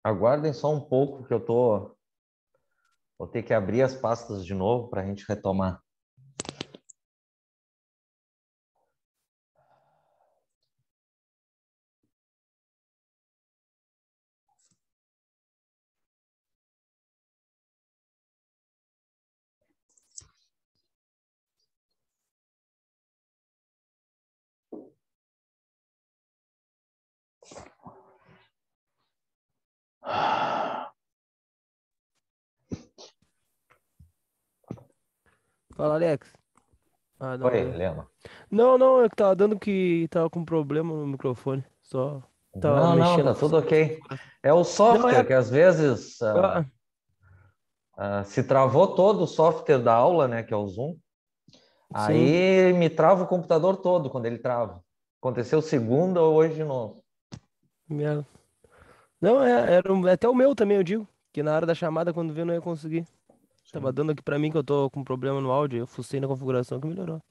Aguardem só um pouco que eu tô. Vou ter que abrir as pastas de novo para a gente retomar. Fala, Alex. Ah, não, Oi, eu. Lema. Não, é que tava dando que tava com problema no microfone. Só tava Não, mexendo tá com tudo as ok. configurações. É o Não, software que às vezes ah, se travou todo o software da aula, né, que é o Zoom. sim. Aí me trava o computador todo quando ele trava. Aconteceu segunda ou hoje de novo. Merda. Não, até o meu também, eu digo. Que na hora da chamada, quando vê, não ia conseguir. Tava Sim. dando aqui pra mim que eu tô com problema no áudio. Eu fucei na configuração que melhorou.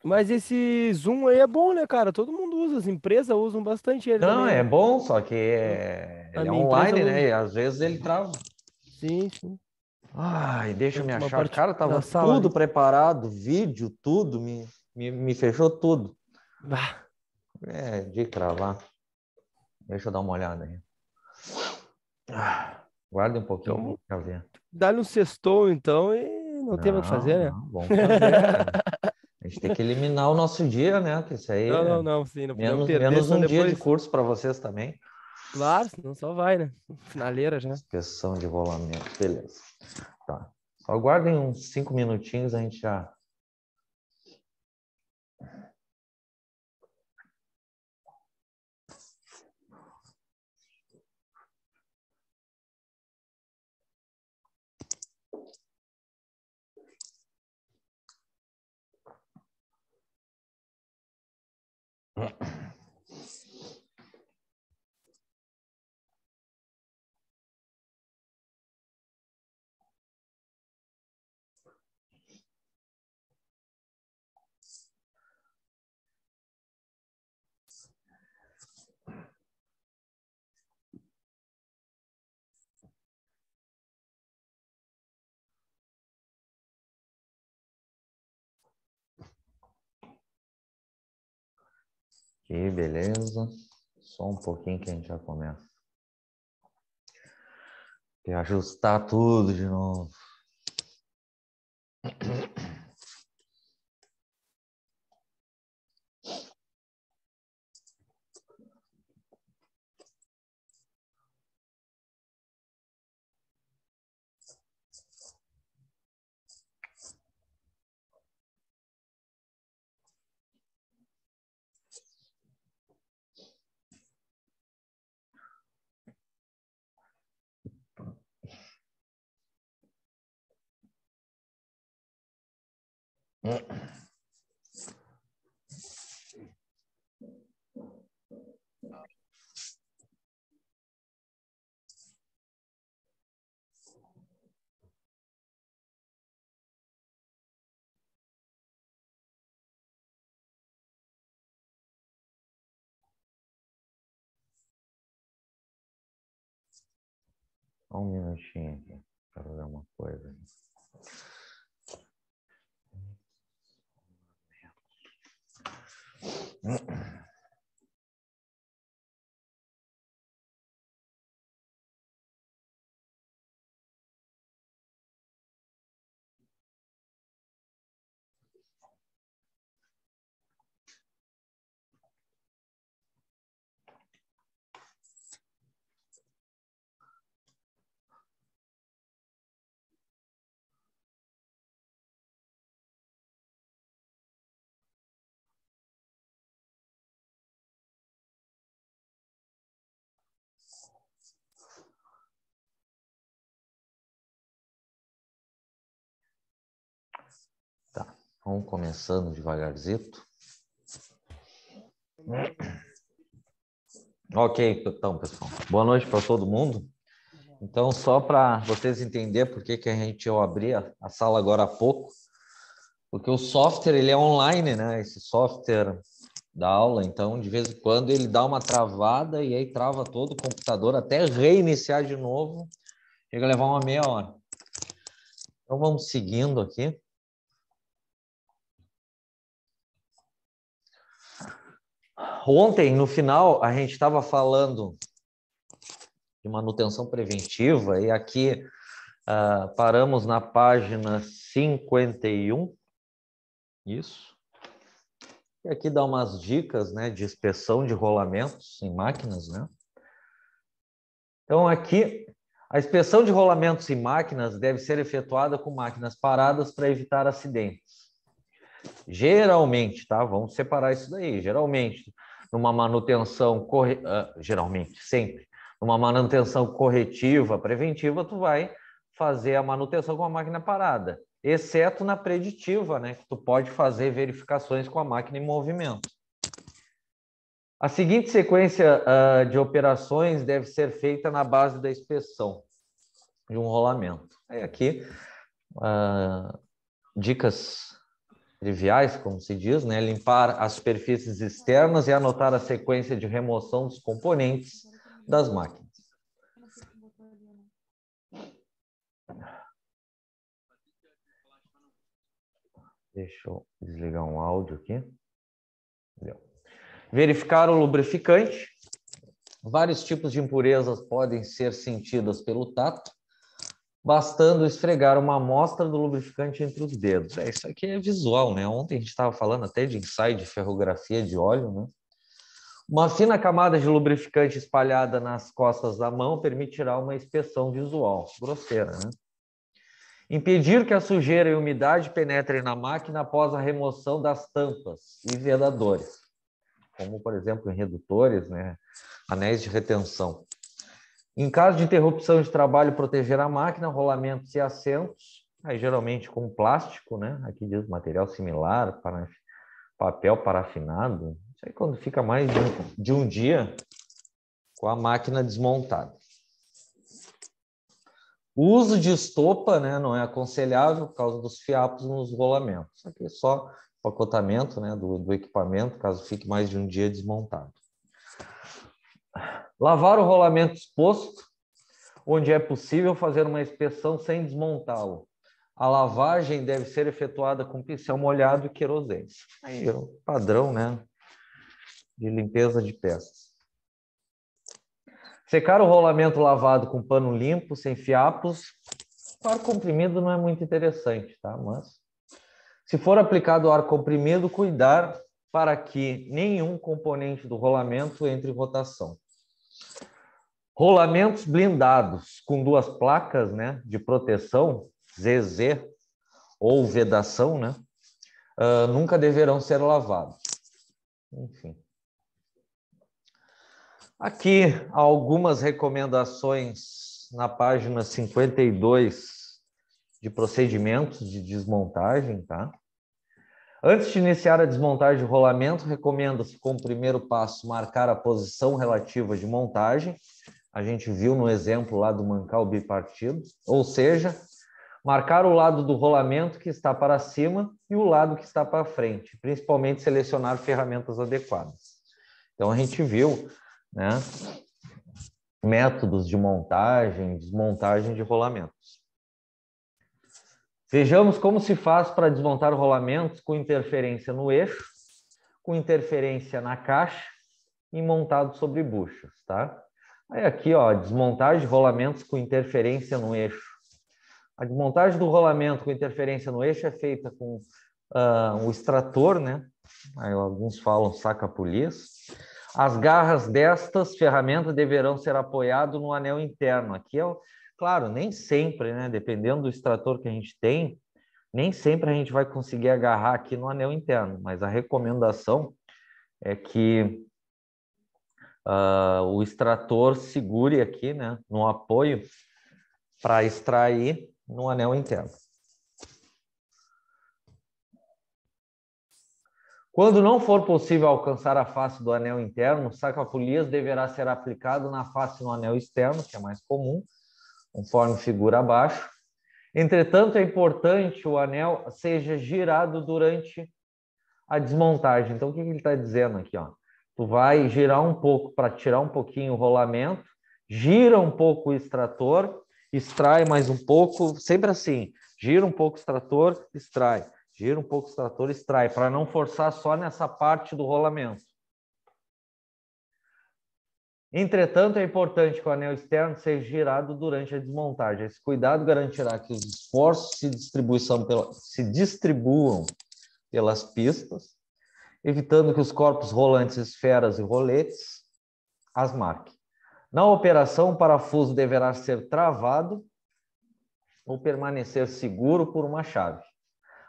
Mas esse Zoom aí é bom, né, cara? Todo mundo usa. As empresas usam bastante ele Não, também, é né? bom, só que A ele é minha empresa online, usa. né? E às vezes ele trava. Sim, sim. Ai, deixa eu me Tem uma achar. parte Cara, tava da sala tudo ali. preparado, vídeo, tudo, me fechou tudo. Bah. É, de cravar. Deixa eu dar uma olhada aí. Guarda um pouquinho Então, pra ver. dá-lhe um sextou, então, e não tem mais o que Não, fazer, né? não, vamos fazer. A gente tem que eliminar o nosso dia, né? Que isso aí é Não, sim, não podemos perder, menos senão um dia de depois. curso para vocês também. Claro, senão só vai, né? Finaleira já. Inspeção de rolamento, beleza. Tá. Só aguardem uns 5 minutinhos, a gente já. Aqui, beleza. Só um pouquinho que a gente já começa. Tem que ajustar tudo de novo. Só um minutinho aqui. Quero ver uma coisa. Tá. Vamos começando devagarzito. Ok, então, pessoal. Boa noite para todo mundo. Então, só para vocês entenderem por que eu abri a sala agora há pouco, porque o software ele é online, né? Esse software da aula, então de vez em quando ele dá uma travada e aí trava todo o computador até reiniciar de novo, chega a levar uma meia hora. Então vamos seguindo aqui. Ontem, no final, a gente estava falando de manutenção preventiva e aqui paramos na página 51. Isso. E aqui dá umas dicas, né, de inspeção de rolamentos em máquinas, né? Então, aqui, a inspeção de rolamentos em máquinas deve ser efetuada com máquinas paradas para evitar acidentes. Geralmente, tá? Vamos separar isso daí. Geralmente, numa manutenção, geralmente, sempre, numa manutenção corretiva, preventiva, tu vai fazer a manutenção com a máquina parada, exceto na preditiva, né? Que tu pode fazer verificações com a máquina em movimento. A seguinte sequência de operações deve ser feita na base da inspeção de um rolamento. Aí aqui, dicas triviais, como se diz, né? Limpar as superfícies externas e anotar a sequência de remoção dos componentes das máquinas. Deixa eu desligar um áudio aqui. Verificar o lubrificante. Vários tipos de impurezas podem ser sentidas pelo tato, bastando esfregar uma amostra do lubrificante entre os dedos. Isso aqui é visual, né? Ontem a gente estava falando até de ensaio de ferrografia de óleo, né? Uma fina camada de lubrificante espalhada nas costas da mão permitirá uma inspeção visual, grosseira, né? Impedir que a sujeira e a umidade penetrem na máquina após a remoção das tampas e vedadores, como, por exemplo, em redutores, né? Anéis de retenção. Em caso de interrupção de trabalho, proteger a máquina, rolamentos e assentos, aí geralmente com plástico, né? Aqui diz material similar, para papel parafinado. Isso aí quando fica mais de um dia com a máquina desmontada. O uso de estopa, né, não é aconselhável por causa dos fiapos nos rolamentos. Isso aqui é só pacotamento, né, do equipamento, caso fique mais de um dia desmontado. Lavar o rolamento exposto, onde é possível fazer uma inspeção sem desmontá-lo. A lavagem deve ser efetuada com pincel molhado e querosene. Aí é o padrão, né, de limpeza de peças. Secar o rolamento lavado com pano limpo, sem fiapos. O ar comprimido não é muito interessante, tá? Mas se for aplicado o ar comprimido, cuidar para que nenhum componente do rolamento entre em rotação. Rolamentos blindados com duas placas, né, de proteção, ZZ ou vedação, né, nunca deverão ser lavados. Enfim. Aqui algumas recomendações na página 52 de procedimentos de desmontagem, tá? Antes de iniciar a desmontagem de rolamento, recomenda-se, como primeiro passo, marcar a posição relativa de montagem. A gente viu no exemplo lá do mancal bipartido, ou seja, marcar o lado do rolamento que está para cima e o lado que está para frente, principalmente selecionar ferramentas adequadas. Então a gente viu, né, métodos de montagem, desmontagem de rolamentos. Vejamos como se faz para desmontar rolamentos com interferência no eixo, com interferência na caixa e montado sobre buchas, tá? Aí aqui, ó, desmontagem de rolamentos com interferência no eixo. A desmontagem do rolamento com interferência no eixo é feita com o extrator, né? Aí alguns falam saca-polias. As garras destas ferramentas deverão ser apoiadas no anel interno. Aqui é, claro, nem sempre, né? Dependendo do extrator que a gente tem, nem sempre a gente vai conseguir agarrar aqui no anel interno, mas a recomendação é que o extrator segure aqui, né, no apoio para extrair no anel interno. Quando não for possível alcançar a face do anel interno, o saca-polias deverá ser aplicado na face no anel externo, que é mais comum, conforme figura abaixo. Entretanto, é importante que o anel seja girado durante a desmontagem. Então, o que ele está dizendo aqui? Ó? Tu vai girar um pouco para tirar um pouquinho o rolamento, gira um pouco o extrator, extrai mais um pouco, sempre assim, gira um pouco o extrator, extrai, gira um pouco o extrator, extrai, para não forçar só nessa parte do rolamento. Entretanto, é importante que o anel externo seja girado durante a desmontagem. Esse cuidado garantirá que os esforços se distribuam pelas pistas, evitando que os corpos rolantes, esferas e roletes as marquem. Na operação, o parafuso deverá ser travado ou permanecer seguro por uma chave.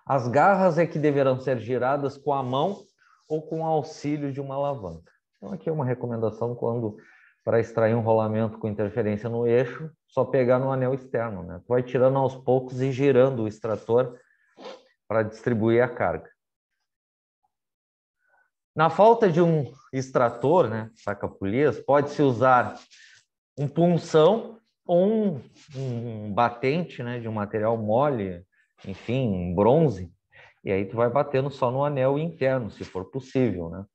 As garras é que deverão ser giradas com a mão ou com auxílio de uma alavanca. Então, aqui é uma recomendação para extrair um rolamento com interferência no eixo, só pegar no anel externo, né? Tu vai tirando aos poucos e girando o extrator para distribuir a carga. Na falta de um extrator, né, saca-polias, pode-se usar um punção ou um batente, né, de um material mole, enfim, um bronze, e aí tu vai batendo só no anel interno, se for possível, né?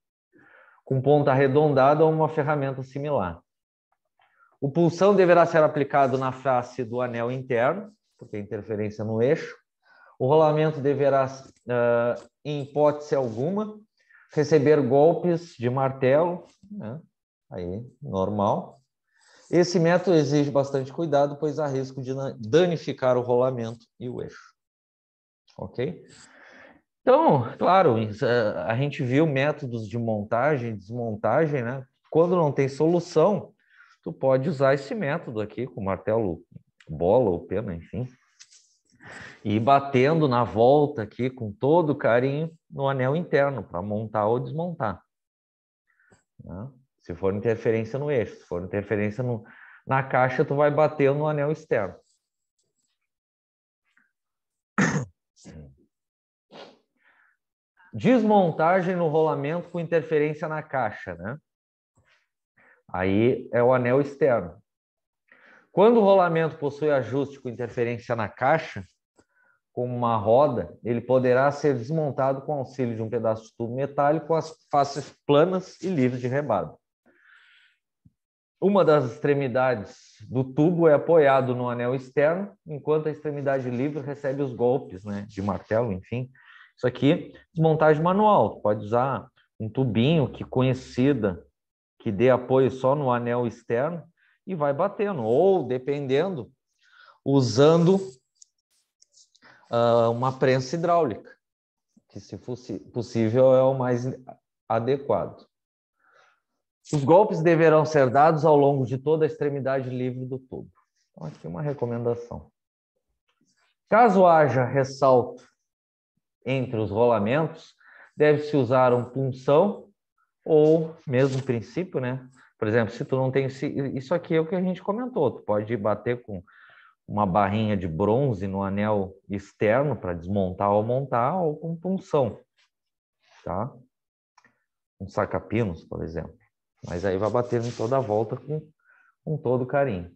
Com ponta arredondada ou uma ferramenta similar. O punção deverá ser aplicado na face do anel interno, porque interferência no eixo. O rolamento deverá, em hipótese alguma, receber golpes de martelo, né? Aí, normal. Esse método exige bastante cuidado, pois há risco de danificar o rolamento e o eixo. Ok? Então, claro, a gente viu métodos de montagem e desmontagem, né? Quando não tem solução, tu pode usar esse método aqui, com martelo, bola ou pena, enfim. E batendo na volta aqui com todo carinho no anel interno para montar ou desmontar. Né? Se for interferência no eixo, se for interferência na caixa, tu vai bater no anel externo. Desmontagem no rolamento com interferência na caixa, né? Aí é o anel externo. Quando o rolamento possui ajuste com interferência na caixa, como uma roda, ele poderá ser desmontado com auxílio de um pedaço de tubo metálico com as faces planas e livres de rebado. Uma das extremidades do tubo é apoiado no anel externo, enquanto a extremidade livre recebe os golpes, né, de martelo, enfim. Isso aqui, desmontagem manual. Pode usar um tubinho que dê apoio só no anel externo e vai batendo. Ou, dependendo, usando uma prensa hidráulica, que, se fosse possível, é o mais adequado. Os golpes deverão ser dados ao longo de toda a extremidade livre do tubo. Então, aqui uma recomendação. Caso haja ressalto entre os rolamentos, deve-se usar um punção ou mesmo princípio, né? Por exemplo, se tu não tem... Isso aqui é o que a gente comentou. Tu pode bater com uma barrinha de bronze no anel externo para desmontar ou montar, ou com punção, tá? Um saca-pinos, por exemplo. Mas aí vai bater em toda a volta com todo carinho.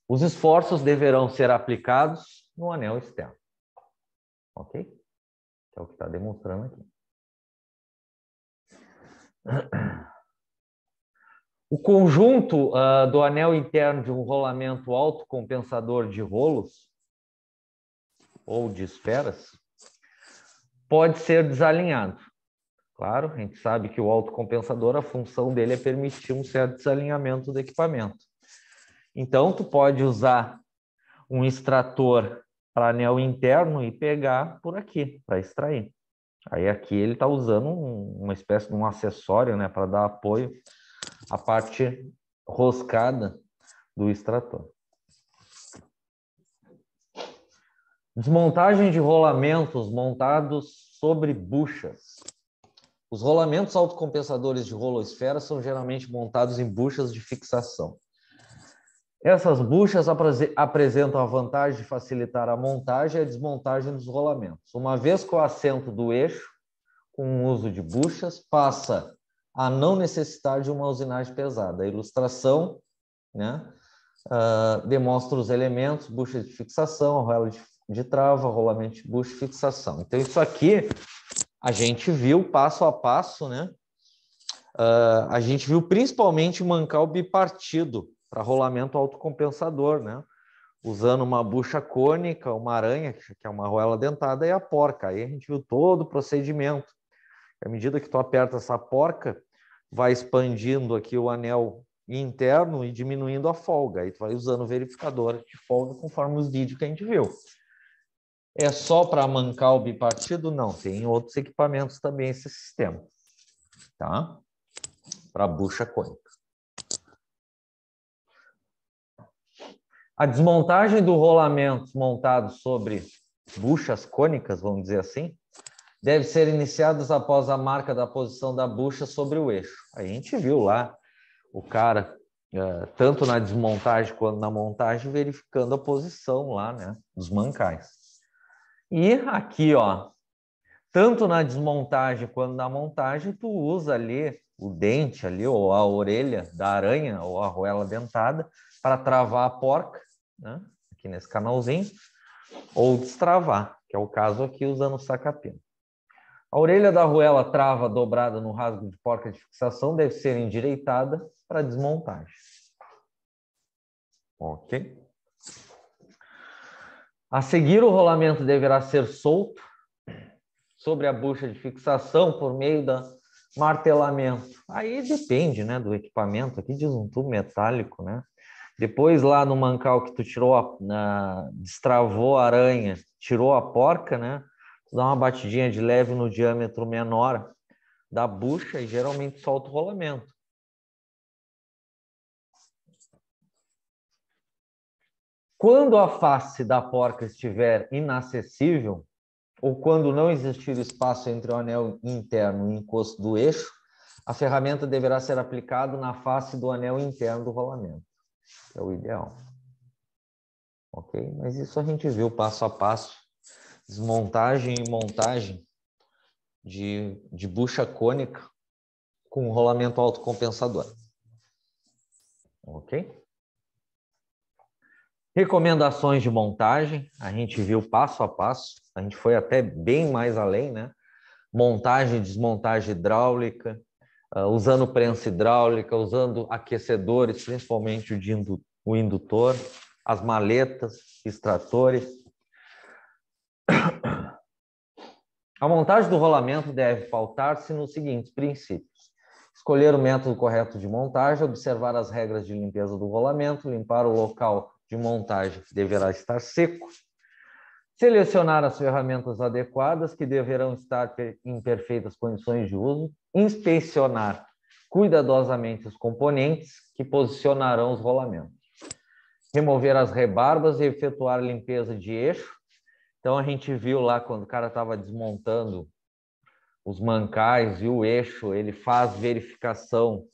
Os esforços deverão ser aplicados no anel externo. Ok? Que é o que está demonstrando aqui. O conjunto do anel interno de um rolamento autocompensador de rolos ou de esferas pode ser desalinhado. Claro, a gente sabe que o autocompensador, a função dele é permitir um certo desalinhamento do equipamento. Então, tu pode usar um extrator para anel interno e pegar por aqui, para extrair. Aí aqui ele está usando uma espécie de um acessório, né, para dar apoio à parte roscada do extrator. Desmontagem de rolamentos montados sobre buchas. Os rolamentos autocompensadores de rolo-esfera são geralmente montados em buchas de fixação. Essas buchas apresentam a vantagem de facilitar a montagem e a desmontagem dos rolamentos. Uma vez que o assento do eixo, com o uso de buchas, passa a não necessitar de uma usinagem pesada. A ilustração, né, demonstra os elementos, bucha de fixação, arruela de trava, rolamento de bucha e fixação. Então, isso aqui a gente viu passo a passo, né? A gente viu principalmente mancar o bipartido para rolamento autocompensador, né? Usando uma bucha cônica, uma aranha, que é uma arruela dentada, e a porca. Aí a gente viu todo o procedimento. À medida que tu aperta essa porca, vai expandindo aqui o anel interno e diminuindo a folga. Aí tu vai usando o verificador de folga conforme os vídeos que a gente viu. É só para mancar o bipartido? Não, tem outros equipamentos também esse sistema, tá? Para bucha cônica. A desmontagem do rolamento montado sobre buchas cônicas, vamos dizer assim, deve ser iniciada após a marca da posição da bucha sobre o eixo. A gente viu lá o cara, tanto na desmontagem quanto na montagem, verificando a posição lá, né, dos mancais. E aqui, ó, tanto na desmontagem quanto na montagem, tu usa ali o dente ali, ou a orelha da aranha, ou a arruela dentada, para travar a porca, né, aqui nesse canalzinho, ou destravar, que é o caso aqui usando o sacapino. A orelha da arruela trava dobrada no rasgo de porca de fixação deve ser endireitada para desmontagem. Ok? A seguir, o rolamento deverá ser solto sobre a bucha de fixação por meio da martelamento. Aí depende, né, do equipamento. Aqui diz um tubo metálico, né? Depois lá no mancal que tu tirou, destravou a aranha, tirou a porca, né? Tu dá uma batidinha de leve no diâmetro menor da bucha e geralmente solta o rolamento. Quando a face da porca estiver inacessível, ou quando não existir espaço entre o anel interno e o encosto do eixo, a ferramenta deverá ser aplicada na face do anel interno do rolamento. É o ideal. Ok? Mas isso a gente viu passo a passo. Desmontagem e montagem de bucha cônica com rolamento autocompensador. Ok? Recomendações de montagem, a gente viu passo a passo, a gente foi até bem mais além, né? Montagem e desmontagem hidráulica, usando prensa hidráulica, usando aquecedores, principalmente o indutor, as maletas, extratores. A montagem do rolamento deve pautar-se nos seguintes princípios: escolher o método correto de montagem, observar as regras de limpeza do rolamento, limpar o local de montagem que deverá estar seco, selecionar as ferramentas adequadas que deverão estar em perfeitas condições de uso, inspecionar cuidadosamente os componentes que posicionarão os rolamentos, remover as rebarbas e efetuar limpeza de eixo. Então a gente viu lá quando o cara estava desmontando os mancais e o eixo, ele faz verificação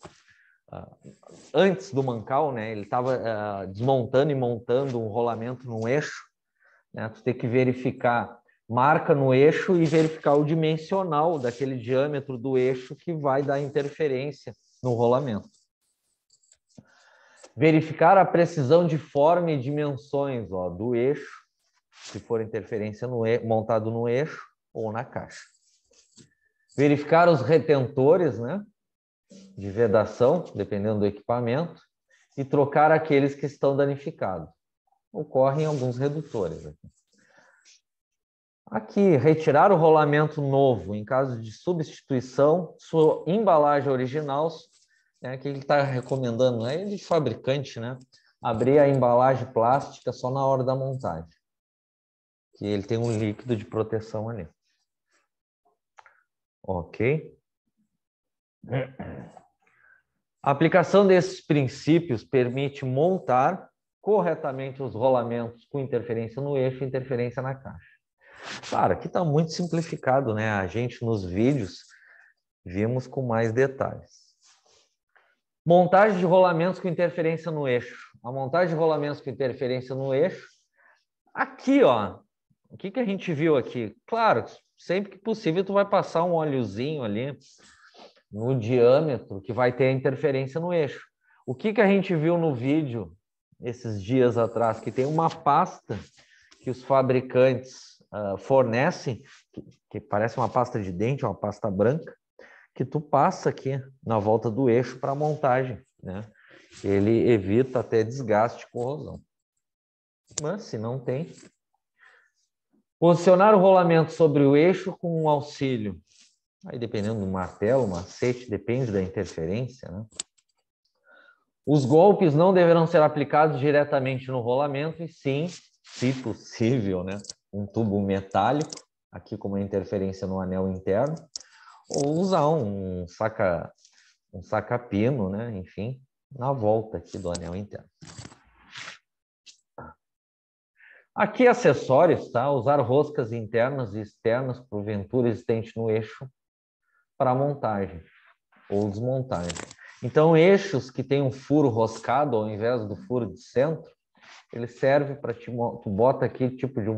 antes do mancal, né? Ele estava desmontando e montando um rolamento no eixo, né? Tu tem que verificar marca no eixo e verificar o dimensional daquele diâmetro do eixo que vai dar interferência no rolamento. Verificar a precisão de forma e dimensões, ó, do eixo, se for interferência montado no eixo ou na caixa. Verificar os retentores, né, de vedação, dependendo do equipamento, e trocar aqueles que estão danificados. Ocorrem alguns redutores aqui. Aqui, retirar o rolamento novo em caso de substituição, sua embalagem original, né, que ele está recomendando, é de fabricante, né, abrir a embalagem plástica só na hora da montagem, que ele tem um líquido de proteção ali. Ok? A aplicação desses princípios permite montar corretamente os rolamentos com interferência no eixo e interferência na caixa. Claro, aqui está muito simplificado, né? A gente nos vídeos vimos com mais detalhes. Montagem de rolamentos com interferência no eixo. A montagem de rolamentos com interferência no eixo. Aqui, ó, o que a gente viu aqui? Claro, sempre que possível tu vai passar um óleozinho ali no diâmetro que vai ter a interferência no eixo. O que a gente viu no vídeo esses dias atrás? Que tem uma pasta que os fabricantes fornecem, que parece uma pasta de dente, uma pasta branca, que tu passa aqui na volta do eixo para a montagem, né? Ele evita até desgaste e corrosão. Mas se não tem... Posicionar o rolamento sobre o eixo com um auxílio. Aí, dependendo do martelo, macete, depende da interferência, né? Os golpes não deverão ser aplicados diretamente no rolamento, e sim, se possível, né, um tubo metálico, aqui com uma interferência no anel interno, ou usar um saca-pino, né, enfim, na volta aqui do anel interno. Aqui acessórios, tá? Usar roscas internas e externas, porventura existente no eixo, para montagem ou desmontagem. Então, eixos que tem um furo roscado ao invés do furo de centro, ele serve para tu bota aqui tipo de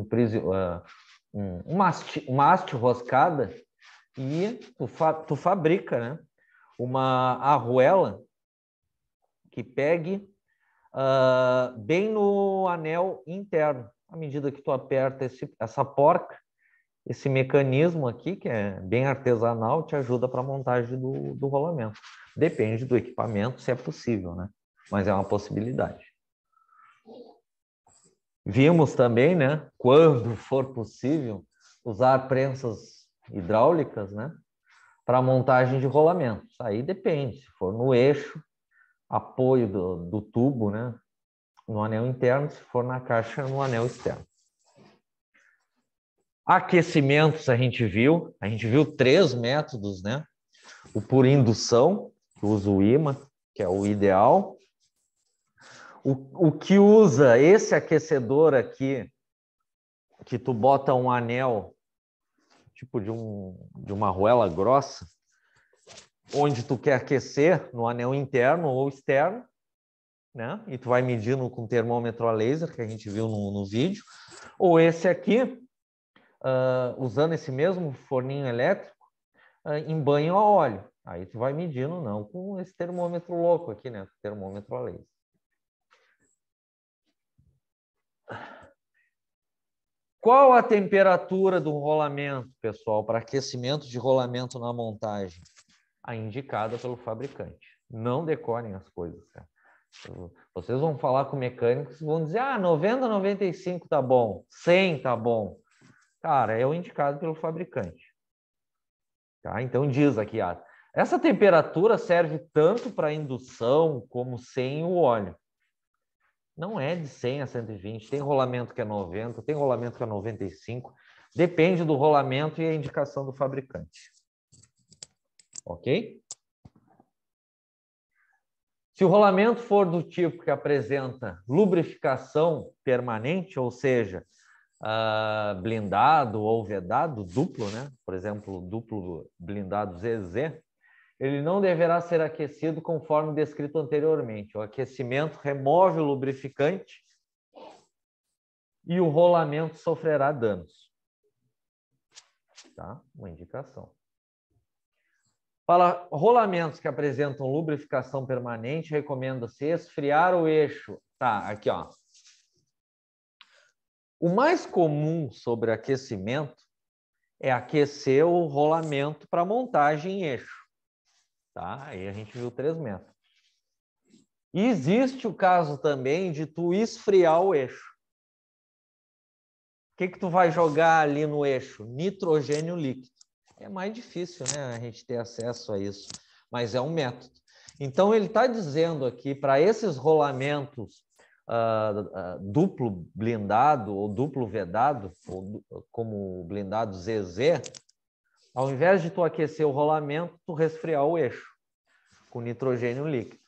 uma haste roscada e tu fabrica, né, uma arruela que pegue bem no anel interno. À medida que tu aperta essa porca, esse mecanismo aqui, que é bem artesanal, te ajuda para a montagem do rolamento. Depende do equipamento, se é possível, né? Mas é uma possibilidade. Vimos também, né, quando for possível, usar prensas hidráulicas, né, para montagem de rolamentos. Aí depende, se for no eixo, apoio do tubo, né, no anel interno, se for na caixa, no anel externo. Aquecimentos a gente viu 3 métodos, né? O por indução, que usa o ímã, que é o ideal. O que usa esse aquecedor aqui, que tu bota um anel, tipo de uma arruela grossa, onde tu quer aquecer no anel interno ou externo, né? E tu vai medindo com termômetro a laser, que a gente viu no vídeo. Ou esse aqui, usando esse mesmo forninho elétrico, em banho a óleo. Aí tu vai medindo, não com esse termômetro louco aqui, né? Termômetro a laser. Qual a temperatura do rolamento, pessoal, para aquecimento de rolamento na montagem? A indicada pelo fabricante. Não decorem as coisas, cara. Vocês vão falar com mecânicos e vão dizer, 90, 95 tá bom, 100 tá bom. Cara, é o indicado pelo fabricante. Tá? Então diz aqui, essa temperatura serve tanto para indução como sem o óleo. Não é de 100 a 120, tem rolamento que é 90, tem rolamento que é 95, depende do rolamento e a indicação do fabricante. Ok? Se o rolamento for do tipo que apresenta lubrificação permanente, ou seja, blindado ou vedado, duplo, né? Por exemplo, duplo blindado ZZ, ele não deverá ser aquecido conforme descrito anteriormente. O aquecimento remove o lubrificante e o rolamento sofrerá danos. Tá? Uma indicação. Para rolamentos que apresentam lubrificação permanente, recomenda-se esfriar o eixo. Tá, aqui, ó. O mais comum sobre aquecimento é aquecer o rolamento para montagem em eixo. Tá? Aí a gente viu 3 métodos. E existe o caso também de tu esfriar o eixo. O que tu vai jogar ali no eixo? Nitrogênio líquido. É mais difícil, né, a gente ter acesso a isso, mas é um método. Então, ele está dizendo aqui, para esses rolamentos duplo blindado ou duplo vedado, ou como blindado ZZ, ao invés de tu aquecer o rolamento, tu resfriar o eixo com nitrogênio líquido.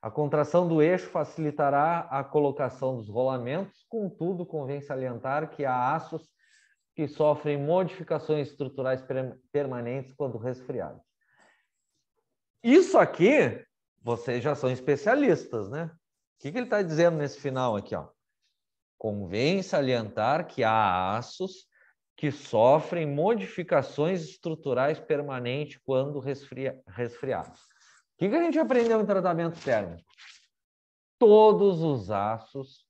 A contração do eixo facilitará a colocação dos rolamentos, contudo, convém salientar que há aços que sofrem modificações estruturais permanentes quando resfriados. Isso aqui, vocês já são especialistas, né? O que ele está dizendo nesse final aqui, ó? Convém salientar que há aços que sofrem modificações estruturais permanentes quando resfriados. O que a gente aprendeu em tratamento térmico? Todos os aços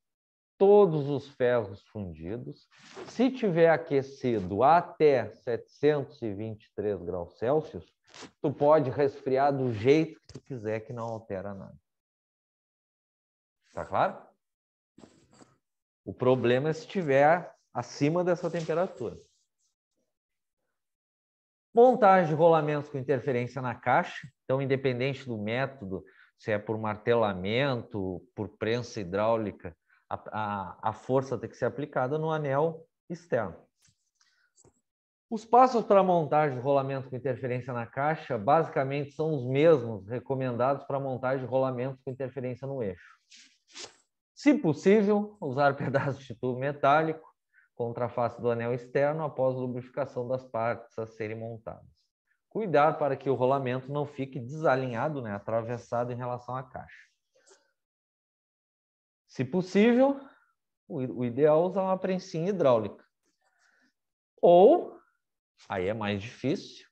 todos os ferros fundidos. Se tiver aquecido até 723 graus Celsius, tu pode resfriar do jeito que tu quiser, que não altera nada. Tá claro? O problema é se estiver acima dessa temperatura. Montagem de rolamentos com interferência na caixa. Então, independente do método, se é por martelamento, por prensa hidráulica, a força tem que ser aplicada no anel externo. Os passos para a montagem de rolamento com interferência na caixa, basicamente, são os mesmos recomendados para a montagem de rolamentos com interferência no eixo. Se possível, usar pedaços de tubo metálico contra a face do anel externo após a lubrificação das partes a serem montadas. Cuidar para que o rolamento não fique desalinhado, né, atravessado em relação à caixa. Se possível, o ideal é usar uma prensinha hidráulica. Ou, aí é mais difícil,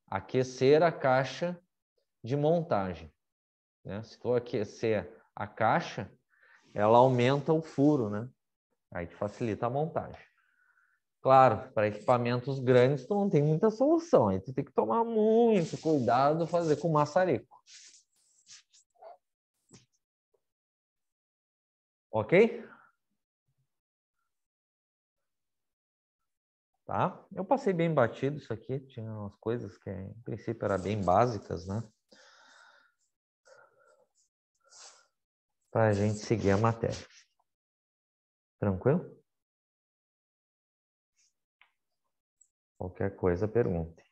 aquecer a caixa de montagem, né? Se tu aquecer a caixa, ela aumenta o furo, né? Aí te facilita a montagem. Claro, para equipamentos grandes tu não tem muita solução. Aí tu tem que tomar muito cuidado, fazer com maçarico. Ok? Tá? Eu passei bem batido isso aqui. Tinha umas coisas que, em princípio, eram bem básicas, né? Para a gente seguir a matéria. Tranquilo? Qualquer coisa, pergunte.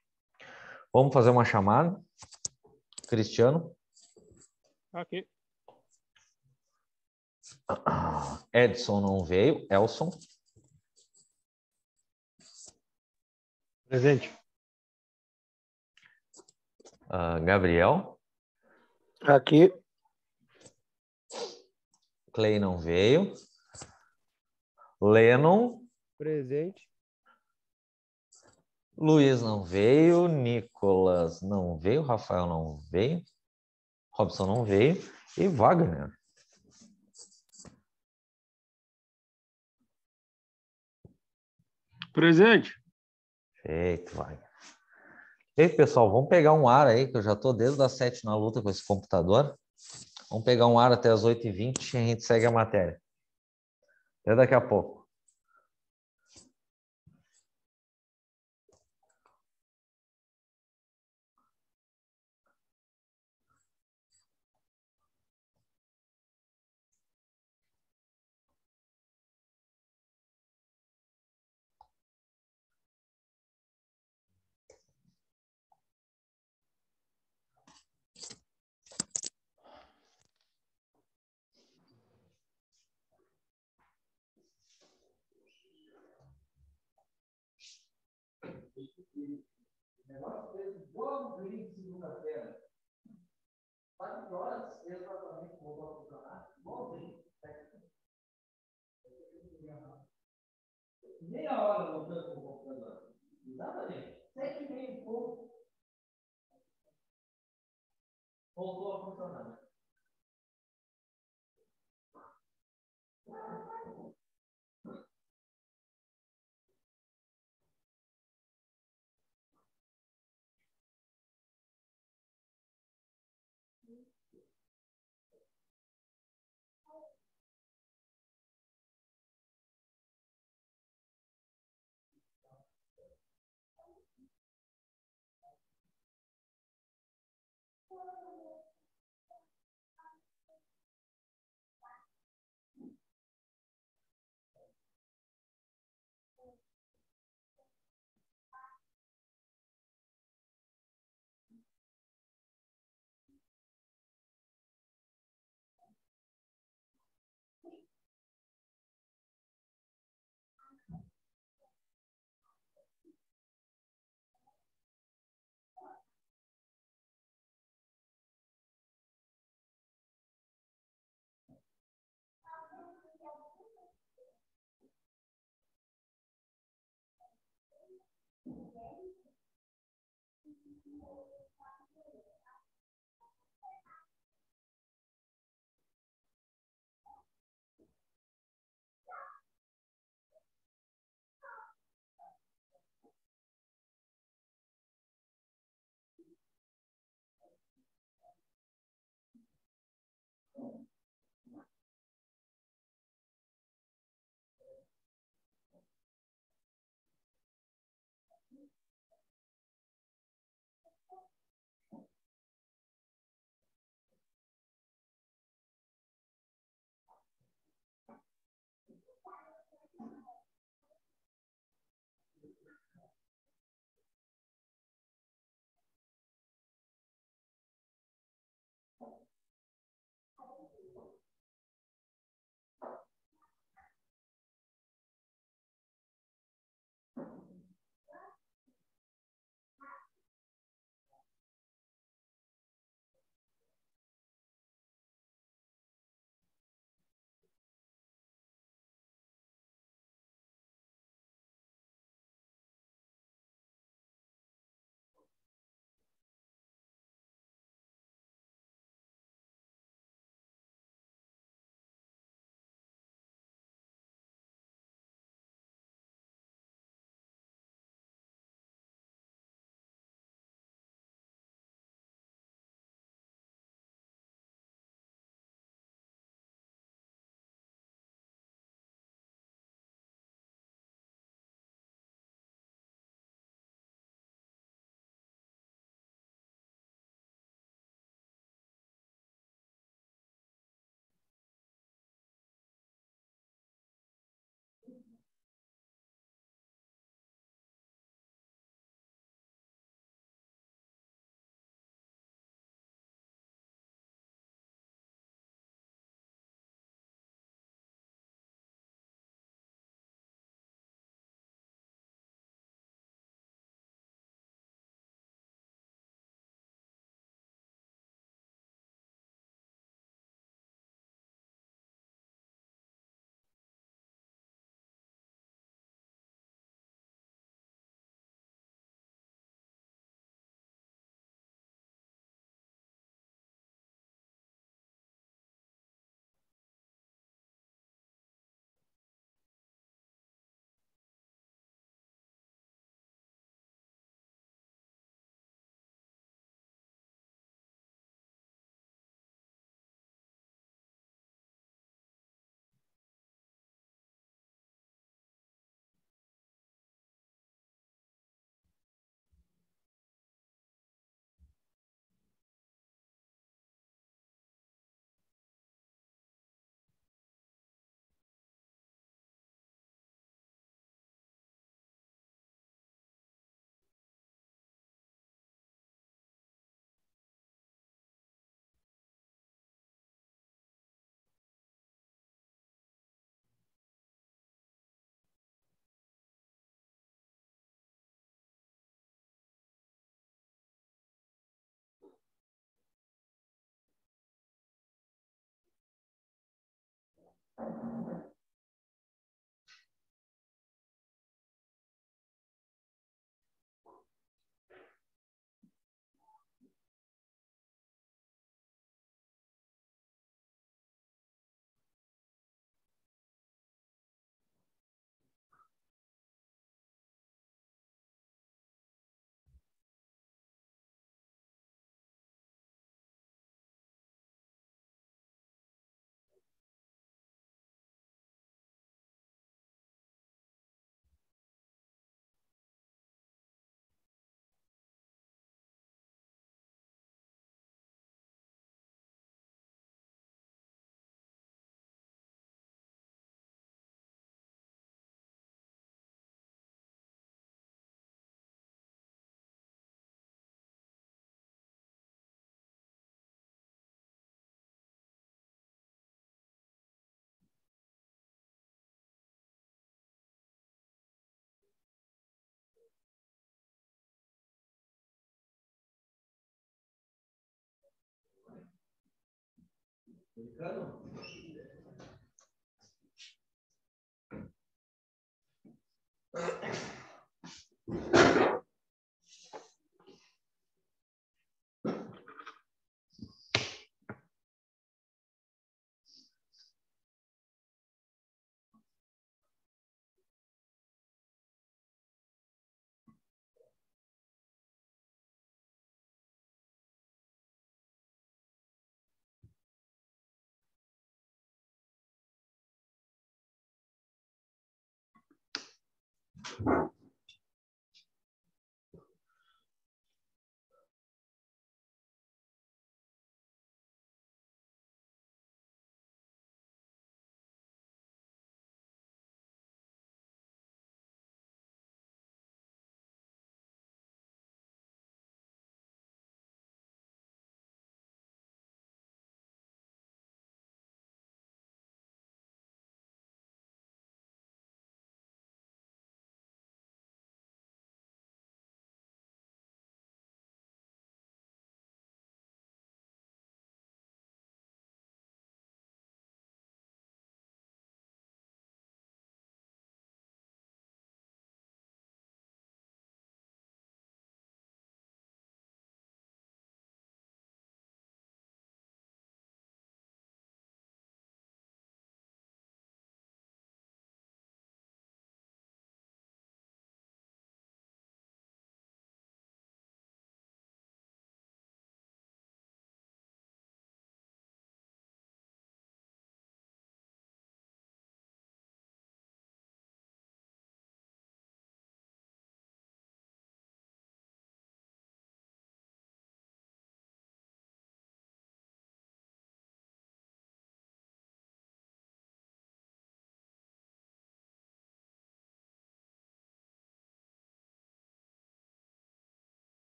Vamos fazer uma chamada? Cristiano? Aqui. Edson não veio. Elson? Presente. Gabriel? Aqui. Clay não veio. Lennon? Presente. Luiz não veio. Nicolas não veio. Rafael não veio. Robson não veio. E Wagner? Presente. Feito, Wagner. Ei, pessoal, vamos pegar um ar aí, que eu já estou desde as 7 na luta com esse computador. Vamos pegar um ar até as 8h20 e a gente segue a matéria. Até daqui a pouco. O negócio fez igualzinho segunda-feira. Sabe que horas exatamente voltou a funcionar? Igualzinho. Meia hora voltando com o computador. Exatamente. 7h30 pouco. Voltou a funcionar.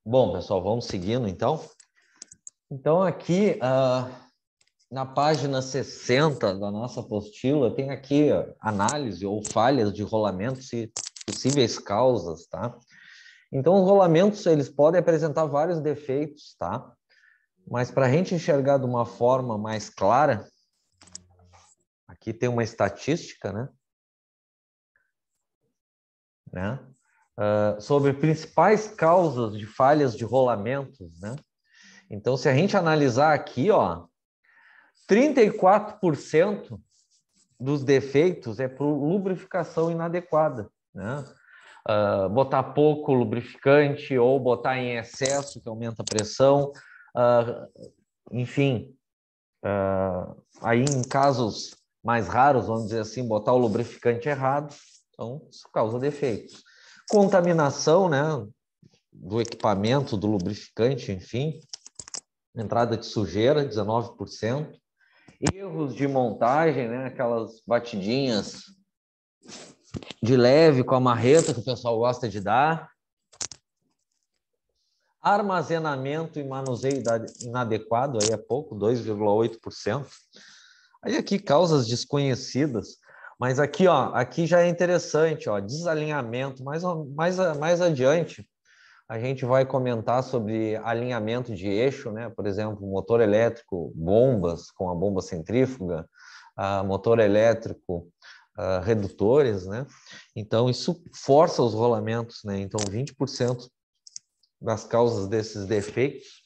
Bom, pessoal, vamos seguindo, então. Então, aqui, na página 60 da nossa apostila, tem aqui análise ou falhas de rolamentos e possíveis causas, tá? Então, os rolamentos, eles podem apresentar vários defeitos, tá? Mas para a gente enxergar de uma forma mais clara, aqui tem uma estatística, né? Sobre principais causas de falhas de rolamentos, né? Então, se a gente analisar aqui, ó, 34% dos defeitos é por lubrificação inadequada, né? Botar pouco lubrificante ou botar em excesso, que aumenta a pressão, enfim, aí em casos mais raros, vamos dizer assim, botar o lubrificante errado, então isso causa defeitos. Contaminação, né, do equipamento, do lubrificante, enfim, entrada de sujeira, 19%. Erros de montagem, né, aquelas batidinhas de leve com a marreta que o pessoal gosta de dar. Armazenamento e manuseio inadequado, aí é pouco, 2,8%. Aí aqui causas desconhecidas, mas aqui, ó, aqui já é interessante, ó, desalinhamento. Mais adiante, a gente vai comentar sobre alinhamento de eixo, né? Por exemplo, motor elétrico, bombas com a bomba centrífuga, motor elétrico, redutores, né? Então, isso força os rolamentos, né? Então, 20% das causas desses defeitos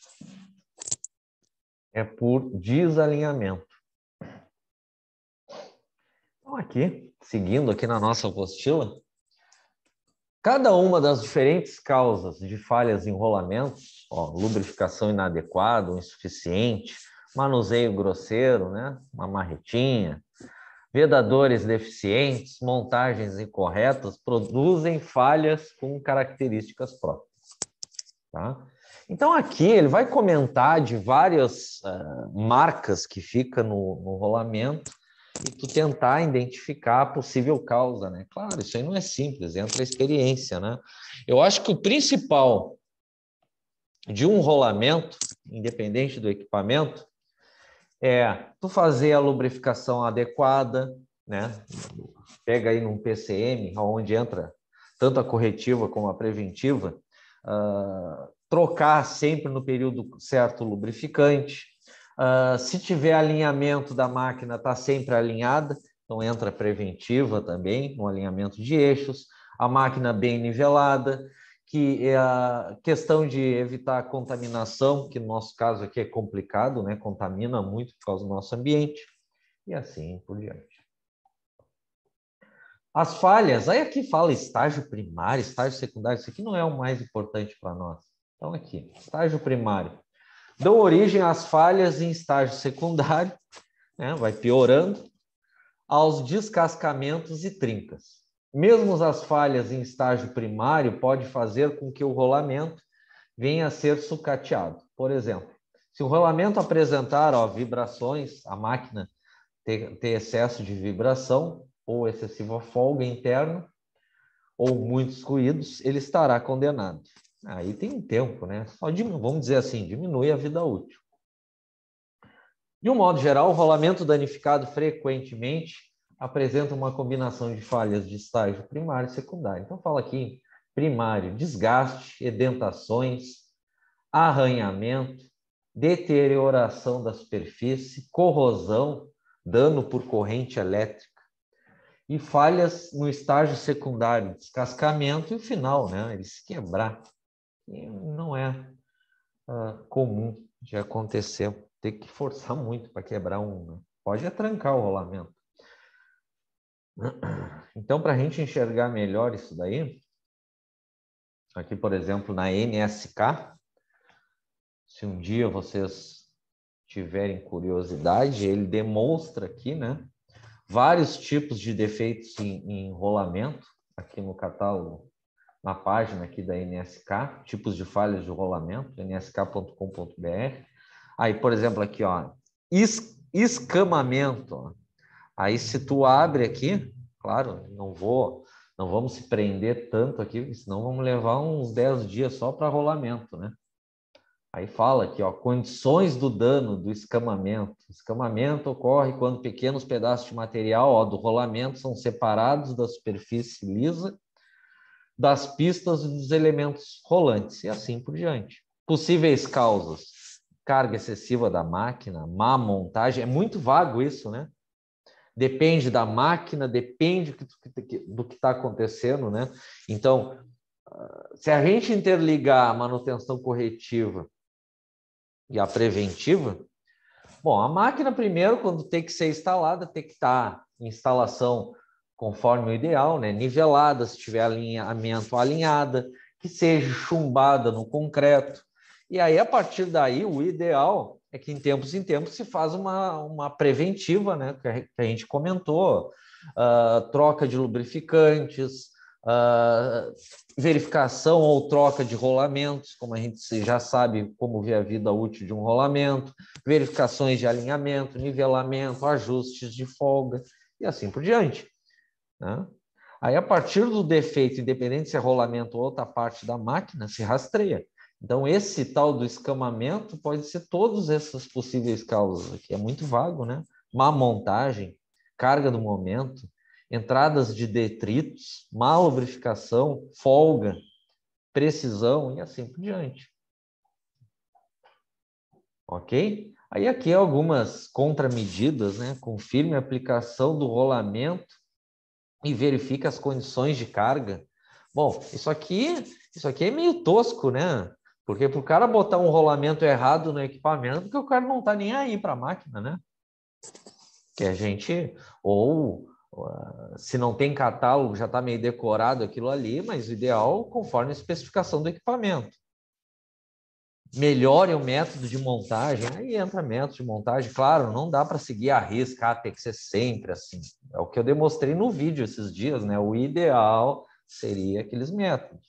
é por desalinhamento. Então, aqui, seguindo aqui na nossa apostila, cada uma das diferentes causas de falhas em rolamentos, ó, lubrificação inadequada, insuficiente, manuseio grosseiro, né? Uma marretinha, vedadores deficientes, montagens incorretas, produzem falhas com características próprias. Tá? Então, aqui ele vai comentar de várias marcas que ficam no rolamento e tu tentar identificar a possível causa, né? Claro, isso aí não é simples, entra a experiência, né? Eu acho que o principal de um rolamento, independente do equipamento, é tu fazer a lubrificação adequada, né? Pega aí num PCM, onde entra tanto a corretiva como a preventiva, trocar sempre no período certo o lubrificante. Se tiver alinhamento da máquina, está sempre alinhada, então entra preventiva também, no alinhamento de eixos, a máquina bem nivelada, que é a questão de evitar a contaminação, que no nosso caso aqui é complicado, né? Contamina muito por causa do nosso ambiente, e assim por diante. As falhas, aí aqui fala estágio primário, estágio secundário, isso aqui não é o mais importante para nós. Então aqui, estágio primário. Dão origem às falhas em estágio secundário, né? Vai piorando, aos descascamentos e trincas. Mesmo as falhas em estágio primário pode fazer com que o rolamento venha a ser sucateado. Por exemplo, se o rolamento apresentar vibrações, a máquina ter excesso de vibração ou excessiva folga interna ou muitos ruídos, ele estará condenado. Aí tem um tempo, né? Vamos dizer assim, diminui a vida útil. De um modo geral, o rolamento danificado frequentemente apresenta uma combinação de falhas de estágio primário e secundário. Então, fala aqui, primário, desgaste, edentações, arranhamento, deterioração da superfície, corrosão, dano por corrente elétrica e falhas no estágio secundário, descascamento e o final, né? Ele se quebrar. E não é comum de acontecer. Tem que forçar muito para quebrar um. Né? Pode trancar o rolamento. Então, para a gente enxergar melhor isso daí, aqui, por exemplo, na NSK, se um dia vocês tiverem curiosidade, ele demonstra aqui, né, vários tipos de defeitos em rolamento, aqui no catálogo, na página aqui da NSK, tipos de falhas de rolamento, nsk.com.br. Aí, por exemplo, aqui, ó, escamamento. Ó. Aí, se tu abre aqui, claro, não vou Não vamos se prender tanto aqui, porque senão vamos levar uns 10 dias só para rolamento, né? Aí fala aqui, ó, condições do dano do escamamento. Escamamento ocorre quando pequenos pedaços de material, ó, do rolamento são separados da superfície lisa, das pistas e dos elementos rolantes, e assim por diante. Possíveis causas: carga excessiva da máquina, má montagem, é muito vago isso, né? Depende da máquina, depende do que está acontecendo, né? Então, se a gente interligar a manutenção corretiva e a preventiva, bom, a máquina primeiro, quando tem que ser instalada, tem que estar em instalação conforme o ideal, né? Nivelada, se tiver alinhamento alinhada, que seja chumbada no concreto. E aí, a partir daí, o ideal é que em tempos se faz uma preventiva, né? Que a gente comentou, troca de lubrificantes, verificação ou troca de rolamentos, como a gente já sabe como ver a vida útil de um rolamento, verificações de alinhamento, nivelamento, ajustes de folga e assim por diante, né? Aí, a partir do defeito, independente se é rolamento ou outra parte da máquina, se rastreia. Então, esse tal do escamamento pode ser todas essas possíveis causas aqui. É muito vago, né? Má montagem, carga do momento, entradas de detritos, má lubrificação, folga, precisão e assim por diante. Ok? Aí aqui algumas contramedidas, né? Confirme a aplicação do rolamento e verifique as condições de carga. Bom, isso aqui é meio tosco, né? Porque para o cara botar um rolamento errado no equipamento, porque o cara não está nem aí para a máquina, né? Que a gente, ou se não tem catálogo, já está meio decorado aquilo ali, mas o ideal conforme a especificação do equipamento. Melhore o método de montagem, aí entra método de montagem, claro, não dá para seguir a risca, tem que ser sempre assim. É o que eu demonstrei no vídeo esses dias, né? O ideal seria aqueles métodos.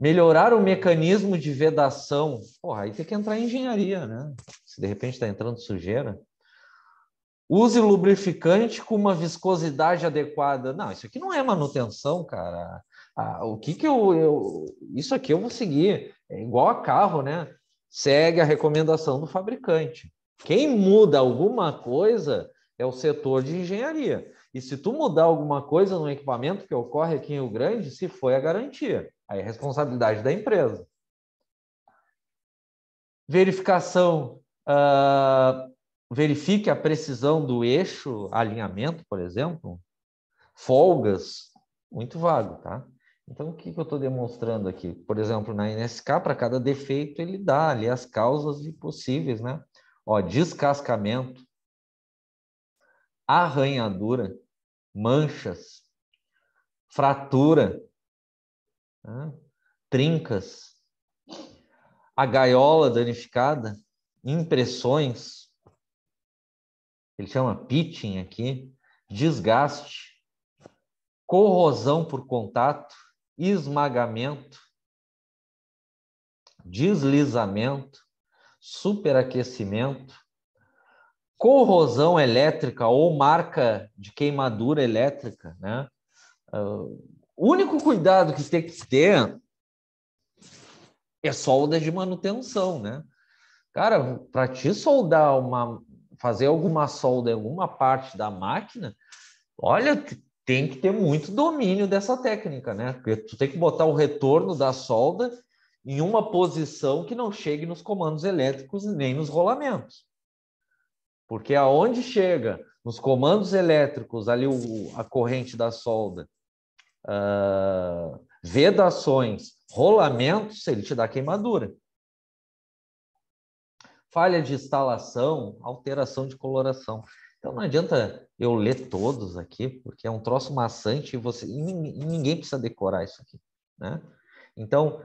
Melhorar o mecanismo de vedação, porra, aí tem que entrar em engenharia, né? Se de repente está entrando sujeira. Use lubrificante com uma viscosidade adequada. Não, isso aqui não é manutenção, cara. O que isso aqui eu vou seguir. É igual a carro, né? Segue a recomendação do fabricante. Quem muda alguma coisa é o setor de engenharia. E se tu mudar alguma coisa no equipamento que ocorre aqui em Rio Grande, se foi a garantia. Aí é responsabilidade da empresa. Verificação. Verifique a precisão do eixo, alinhamento, por exemplo. Folgas, muito vago, tá? Então, o que eu estou demonstrando aqui? Por exemplo, na NSK, para cada defeito, ele dá ali as causas possíveis, né? Ó, descascamento, arranhadura, manchas, fratura, né? Trincas, a gaiola danificada, impressões, ele chama pitching aqui, desgaste, corrosão por contato, esmagamento, deslizamento, superaquecimento, corrosão elétrica ou marca de queimadura elétrica, né? O único cuidado que tem que ter é solda de manutenção, né? Cara, para te soldar fazer alguma solda em alguma parte da máquina, olha, tem que ter muito domínio dessa técnica, né? Porque tu tem que botar o retorno da solda em uma posição que não chegue nos comandos elétricos nem nos rolamentos. Porque aonde chega nos comandos elétricos, ali a corrente da solda, vedações, rolamentos, ele te dá queimadura. Falha de instalação, alteração de coloração. Então não adianta eu ler todos aqui, porque é um troço maçante e ninguém precisa decorar isso aqui, né? Então,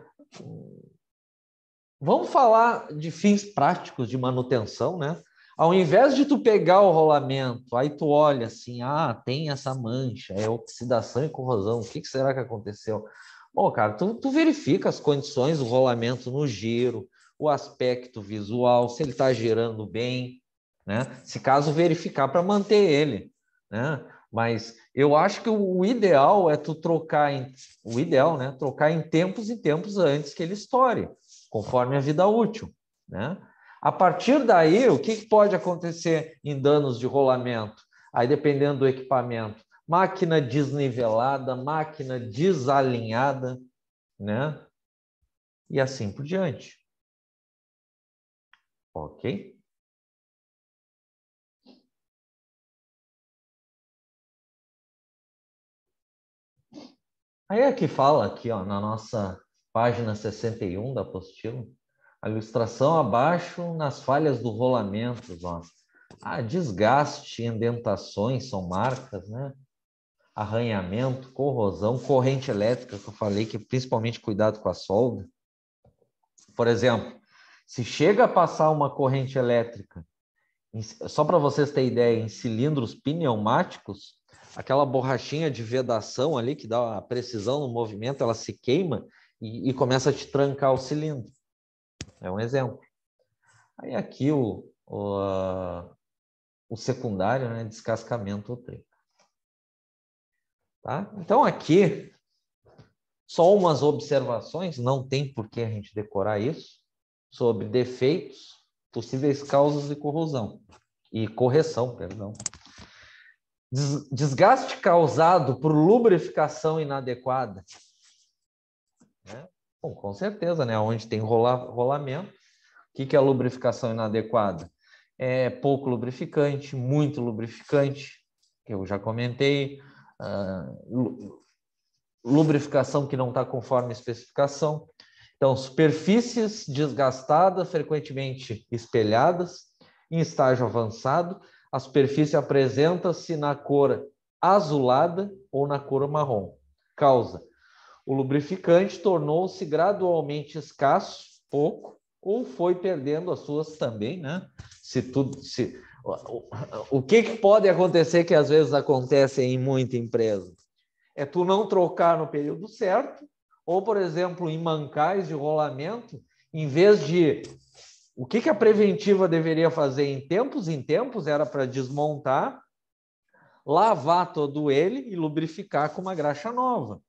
vamos falar de fins práticos de manutenção, né? Ao invés de tu pegar o rolamento, aí tu olha assim, tem essa mancha, é oxidação e corrosão, o que será que aconteceu? Bom, cara, tu verifica as condições do rolamento no giro, o aspecto visual, se ele está girando bem, né? Se caso verificar para manter ele, né? Mas eu acho que o ideal é tu trocar o ideal, né? Trocar em tempos e tempos antes que ele estoure, conforme a vida útil, né? A partir daí, o que pode acontecer em danos de rolamento? Aí, dependendo do equipamento, máquina desnivelada, máquina desalinhada, né? E assim por diante. Ok? Aí aqui fala, aqui, ó, na nossa página 61 da apostila, a ilustração abaixo nas falhas do rolamento, ó. Desgaste, indentações são marcas, né? Arranhamento, corrosão, corrente elétrica, que eu falei que principalmente cuidado com a solda. Por exemplo, se chega a passar uma corrente elétrica, só para vocês terem ideia, em cilindros pneumáticos, aquela borrachinha de vedação ali, que dá a precisão no movimento, ela se queima e começa a te trancar o cilindro. É um exemplo. Aí aqui o secundário, né, descascamento ou treco. Tá? Então aqui, só umas observações, não tem por que a gente decorar isso, sobre defeitos, possíveis causas de corrosão e correção, perdão. Desgaste causado por lubrificação inadequada. Né? Bom, com certeza, né? Onde tem rolamento. O que é a lubrificação inadequada? É pouco lubrificante, muito lubrificante, que eu já comentei. Lubrificação que não está conforme a especificação. Então, superfícies desgastadas, frequentemente espelhadas, em estágio avançado. A superfície apresenta-se na cor azulada ou na cor marrom. Causa: o lubrificante tornou-se gradualmente escasso, pouco, ou foi perdendo as suas também, né? O que pode acontecer que às vezes acontece em muita empresa? É tu não trocar no período certo, ou, por exemplo, em mancais de rolamento, em vez de... O que a preventiva deveria fazer em tempos era para desmontar, lavar todo ele e lubrificar com uma graxa nova.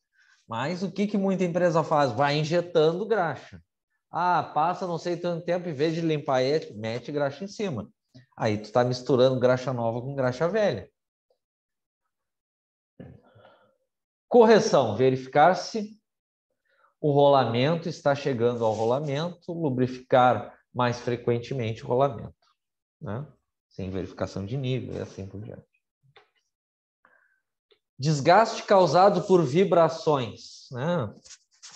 Mas o que muita empresa faz? Vai injetando graxa. Passa não sei tanto tempo, em vez de limpar ele, mete graxa em cima. Aí tu está misturando graxa nova com graxa velha. Correção, verificar-se o rolamento está chegando ao rolamento, lubrificar mais frequentemente o rolamento, né? Sem verificação de nível e assim por diante. Desgaste causado por vibrações, né?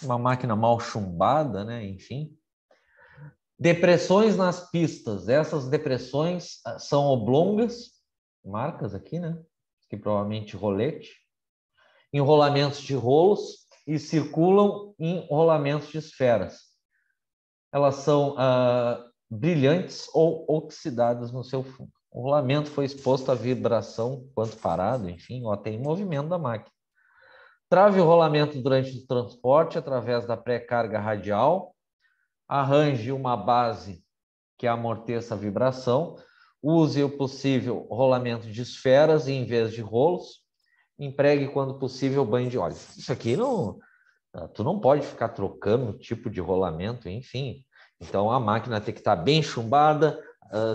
Uma máquina mal chumbada, né? Enfim. Depressões nas pistas. Essas depressões são oblongas, marcas aqui, né? Que provavelmente rolete. Enrolamentos de rolos e circulam em rolamentos de esferas. Elas são brilhantes ou oxidadas no seu fundo. O rolamento foi exposto à vibração enquanto parado, enfim, ou até em movimento da máquina. Trave o rolamento durante o transporte através da pré-carga radial. Arranje uma base que amorteça a vibração. Use o possível rolamento de esferas em vez de rolos. Empregue, quando possível, banho de óleo. Isso aqui não... Tu não pode ficar trocando o tipo de rolamento, enfim. Então, a máquina tem que estar bem chumbada.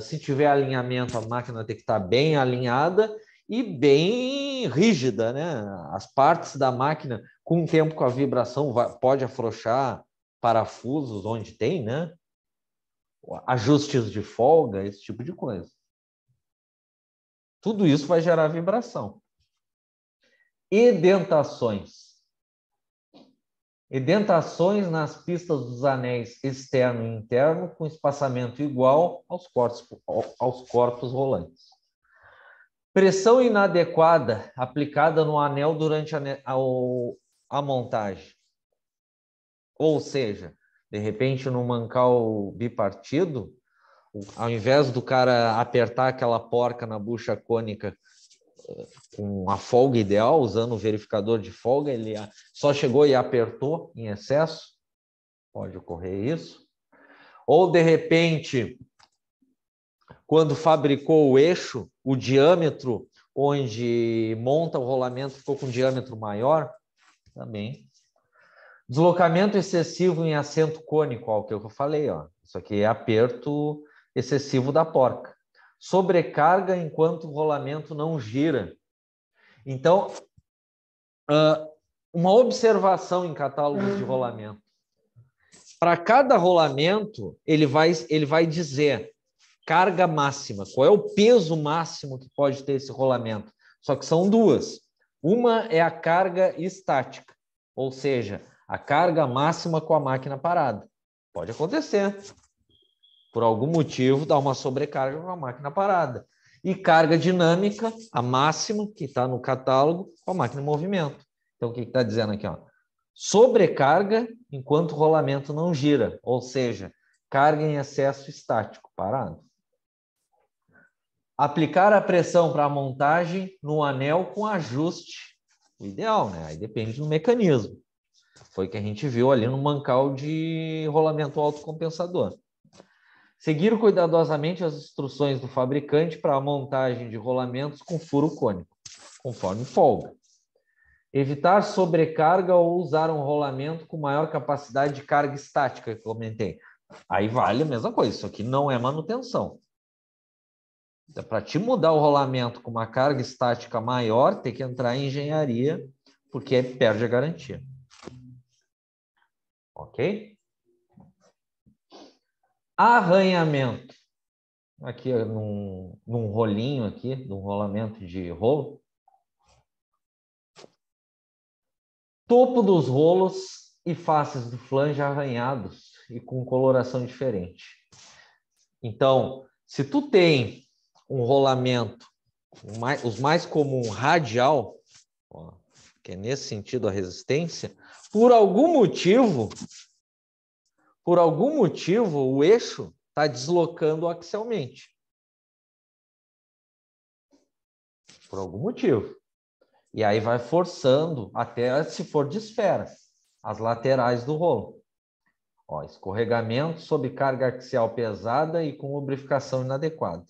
Se tiver alinhamento, a máquina tem que estar bem alinhada e bem rígida, né? As partes da máquina, com o tempo, com a vibração, pode afrouxar parafusos onde tem, né? Ajustes de folga, esse tipo de coisa. Tudo isso vai gerar vibração. Edentações. Edentações nas pistas dos anéis externo e interno, com espaçamento igual aos corpos rolantes. Pressão inadequada aplicada no anel durante a montagem. Ou seja, de repente, no mancal bipartido, ao invés do cara apertar aquela porca na bucha cônica com a folga ideal, usando o verificador de folga, ele só chegou e apertou em excesso, pode ocorrer isso. Ou, de repente, quando fabricou o eixo, o diâmetro onde monta o rolamento ficou com diâmetro maior, também. Deslocamento excessivo em assento cônico, ó, o que eu falei, ó. Isso aqui é aperto excessivo da porca. Sobrecarga enquanto o rolamento não gira. Então, uma observação em catálogos de rolamento. Para cada rolamento, ele vai dizer carga máxima, qual é o peso máximo que pode ter esse rolamento. Só que são duas. Uma é a carga estática, ou seja, a carga máxima com a máquina parada. Pode acontecer. Por algum motivo, dá uma sobrecarga com a máquina parada. E carga dinâmica, a máxima, que está no catálogo, com a máquina em movimento. Então, o que está dizendo aqui? Ó? Sobrecarga enquanto o rolamento não gira, ou seja, carga em excesso estático, parado. Aplicar a pressão para a montagem no anel com ajuste. O ideal, né? Aí depende do mecanismo. Foi o que a gente viu ali no mancal de rolamento autocompensador. Seguir cuidadosamente as instruções do fabricante para a montagem de rolamentos com furo cônico, conforme folga. Evitar sobrecarga ou usar um rolamento com maior capacidade de carga estática, que eu comentei. Aí vale a mesma coisa, isso aqui não é manutenção. Para te mudar o rolamento com uma carga estática maior, tem que entrar em engenharia, porque aí perde a garantia. Ok? Arranhamento. Aqui num rolinho aqui, num rolamento de rolo. Topo dos rolos e faces do flange arranhados e com coloração diferente. Então, se tu tem um rolamento, os mais comum radial, ó, que é nesse sentido a resistência, por algum motivo o eixo está deslocando axialmente. Por algum motivo. E aí vai forçando até, se for de esfera, as laterais do rolo. Ó, escorregamento sob carga axial pesada e com lubrificação inadequada.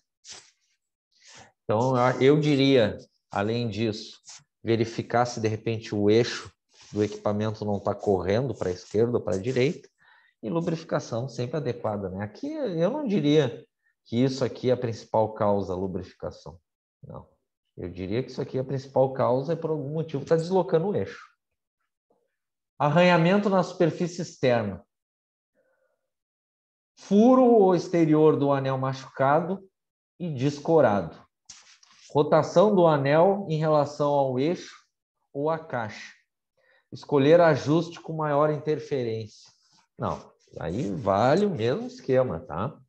Então, eu diria, além disso, verificar se de repente o eixo do equipamento não está correndo para a esquerda ou para a direita, e lubrificação sempre adequada, né? Aqui eu não diria que isso aqui é a principal causa, a lubrificação. Não. Eu diria que isso aqui, a principal causa é por algum motivo está deslocando o eixo. Arranhamento na superfície externa. Furo exterior do anel machucado e descorado. Rotação do anel em relação ao eixo ou à caixa. Escolher ajuste com maior interferência. Não, aí vale o mesmo esquema, tá?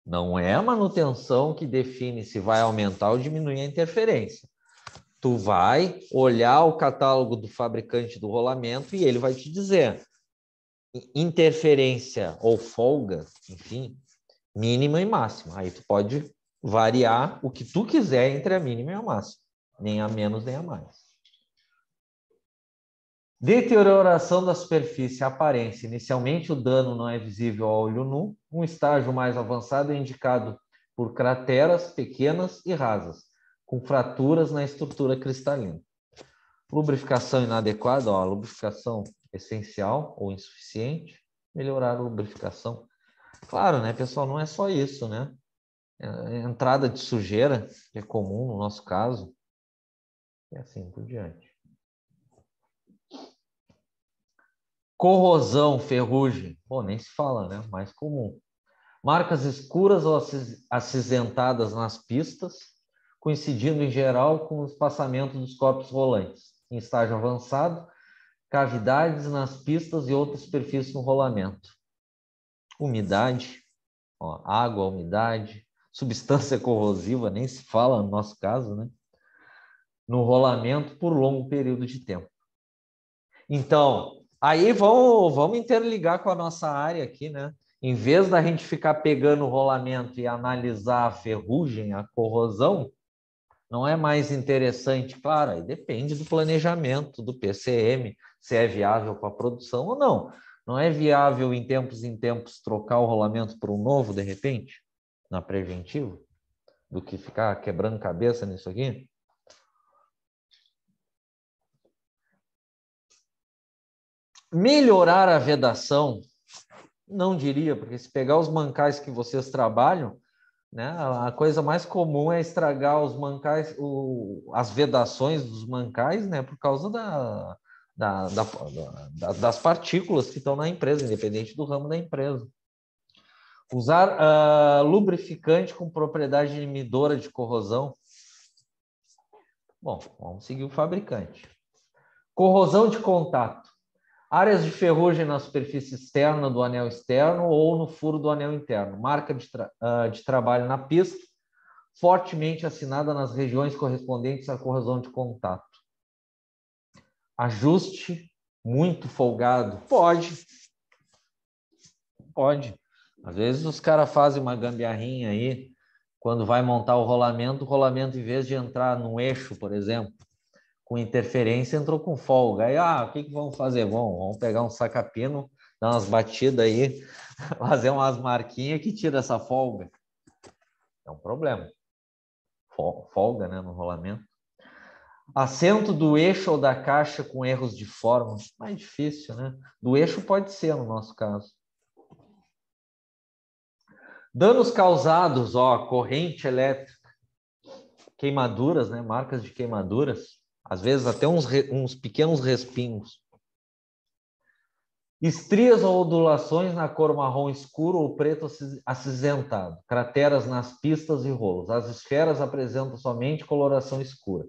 Não é a manutenção que define se vai aumentar ou diminuir a interferência. Tu vai olhar o catálogo do fabricante do rolamento e ele vai te dizer interferência ou folga, enfim, mínima e máxima. Aí tu pode variar o que tu quiser entre a mínima e a máxima, nem a menos nem a mais. Deterioração da superfície, aparência. Inicialmente o dano não é visível ao olho nu. Um estágio mais avançado é indicado por crateras pequenas e rasas, com fraturas na estrutura cristalina. Lubrificação inadequada, ó, lubrificação essencial ou insuficiente, melhorar a lubrificação. Claro, né, pessoal, não é só isso, né? Entrada de sujeira, que é comum no nosso caso, e assim por diante. Corrosão, ferrugem, pô, nem se fala, né? Mais comum. Marcas escuras ou acinzentadas nas pistas, coincidindo em geral com o espaçamento dos corpos rolantes. Em estágio avançado, cavidades nas pistas e outras superfícies no rolamento. Umidade, ó, água, umidade, substância corrosiva, nem se fala no nosso caso, né? No rolamento por longo período de tempo. Então, aí vamos interligar com a nossa área aqui, né? Em vez da gente ficar pegando o rolamento e analisar a ferrugem, a corrosão, não é mais interessante, claro, aí depende do planejamento do PCM, se é viável para a produção ou não. Não é viável em tempos trocar o rolamento por um novo, de repente, na preventiva? do que ficar quebrando cabeça nisso aqui. Melhorar a vedação, não diria, porque se pegar os mancais que vocês trabalham, né, a coisa mais comum é estragar os mancais, as vedações dos mancais, né, por causa das partículas que estão na empresa, independente do ramo da empresa. Usar lubrificante com propriedade inibidora de corrosão. Bom, vamos seguir o fabricante. Corrosão de contato. Áreas de ferrugem na superfície externa do anel externo ou no furo do anel interno. Marca de trabalho na pista, fortemente assinada nas regiões correspondentes à corrosão de contato. Ajuste muito folgado. Pode. Pode. Às vezes os caras fazem uma gambiarrinha aí, quando vai montar o rolamento, em vez de entrar num eixo, por exemplo, com interferência, entrou com folga. Aí, o que vamos fazer? Vamos pegar um saca-pino, dar umas batidas aí, fazer umas marquinhas que tira essa folga. É um problema. Folga, né, no rolamento. Assento do eixo ou da caixa com erros de forma. Mais difícil, né? Do eixo pode ser, no nosso caso. Danos causados, corrente elétrica, queimaduras, né? Marcas de queimaduras, às vezes até uns pequenos respingos. Estrias ou ondulações na cor marrom escuro ou preto acinzentado, crateras nas pistas e rolos. As esferas apresentam somente coloração escura.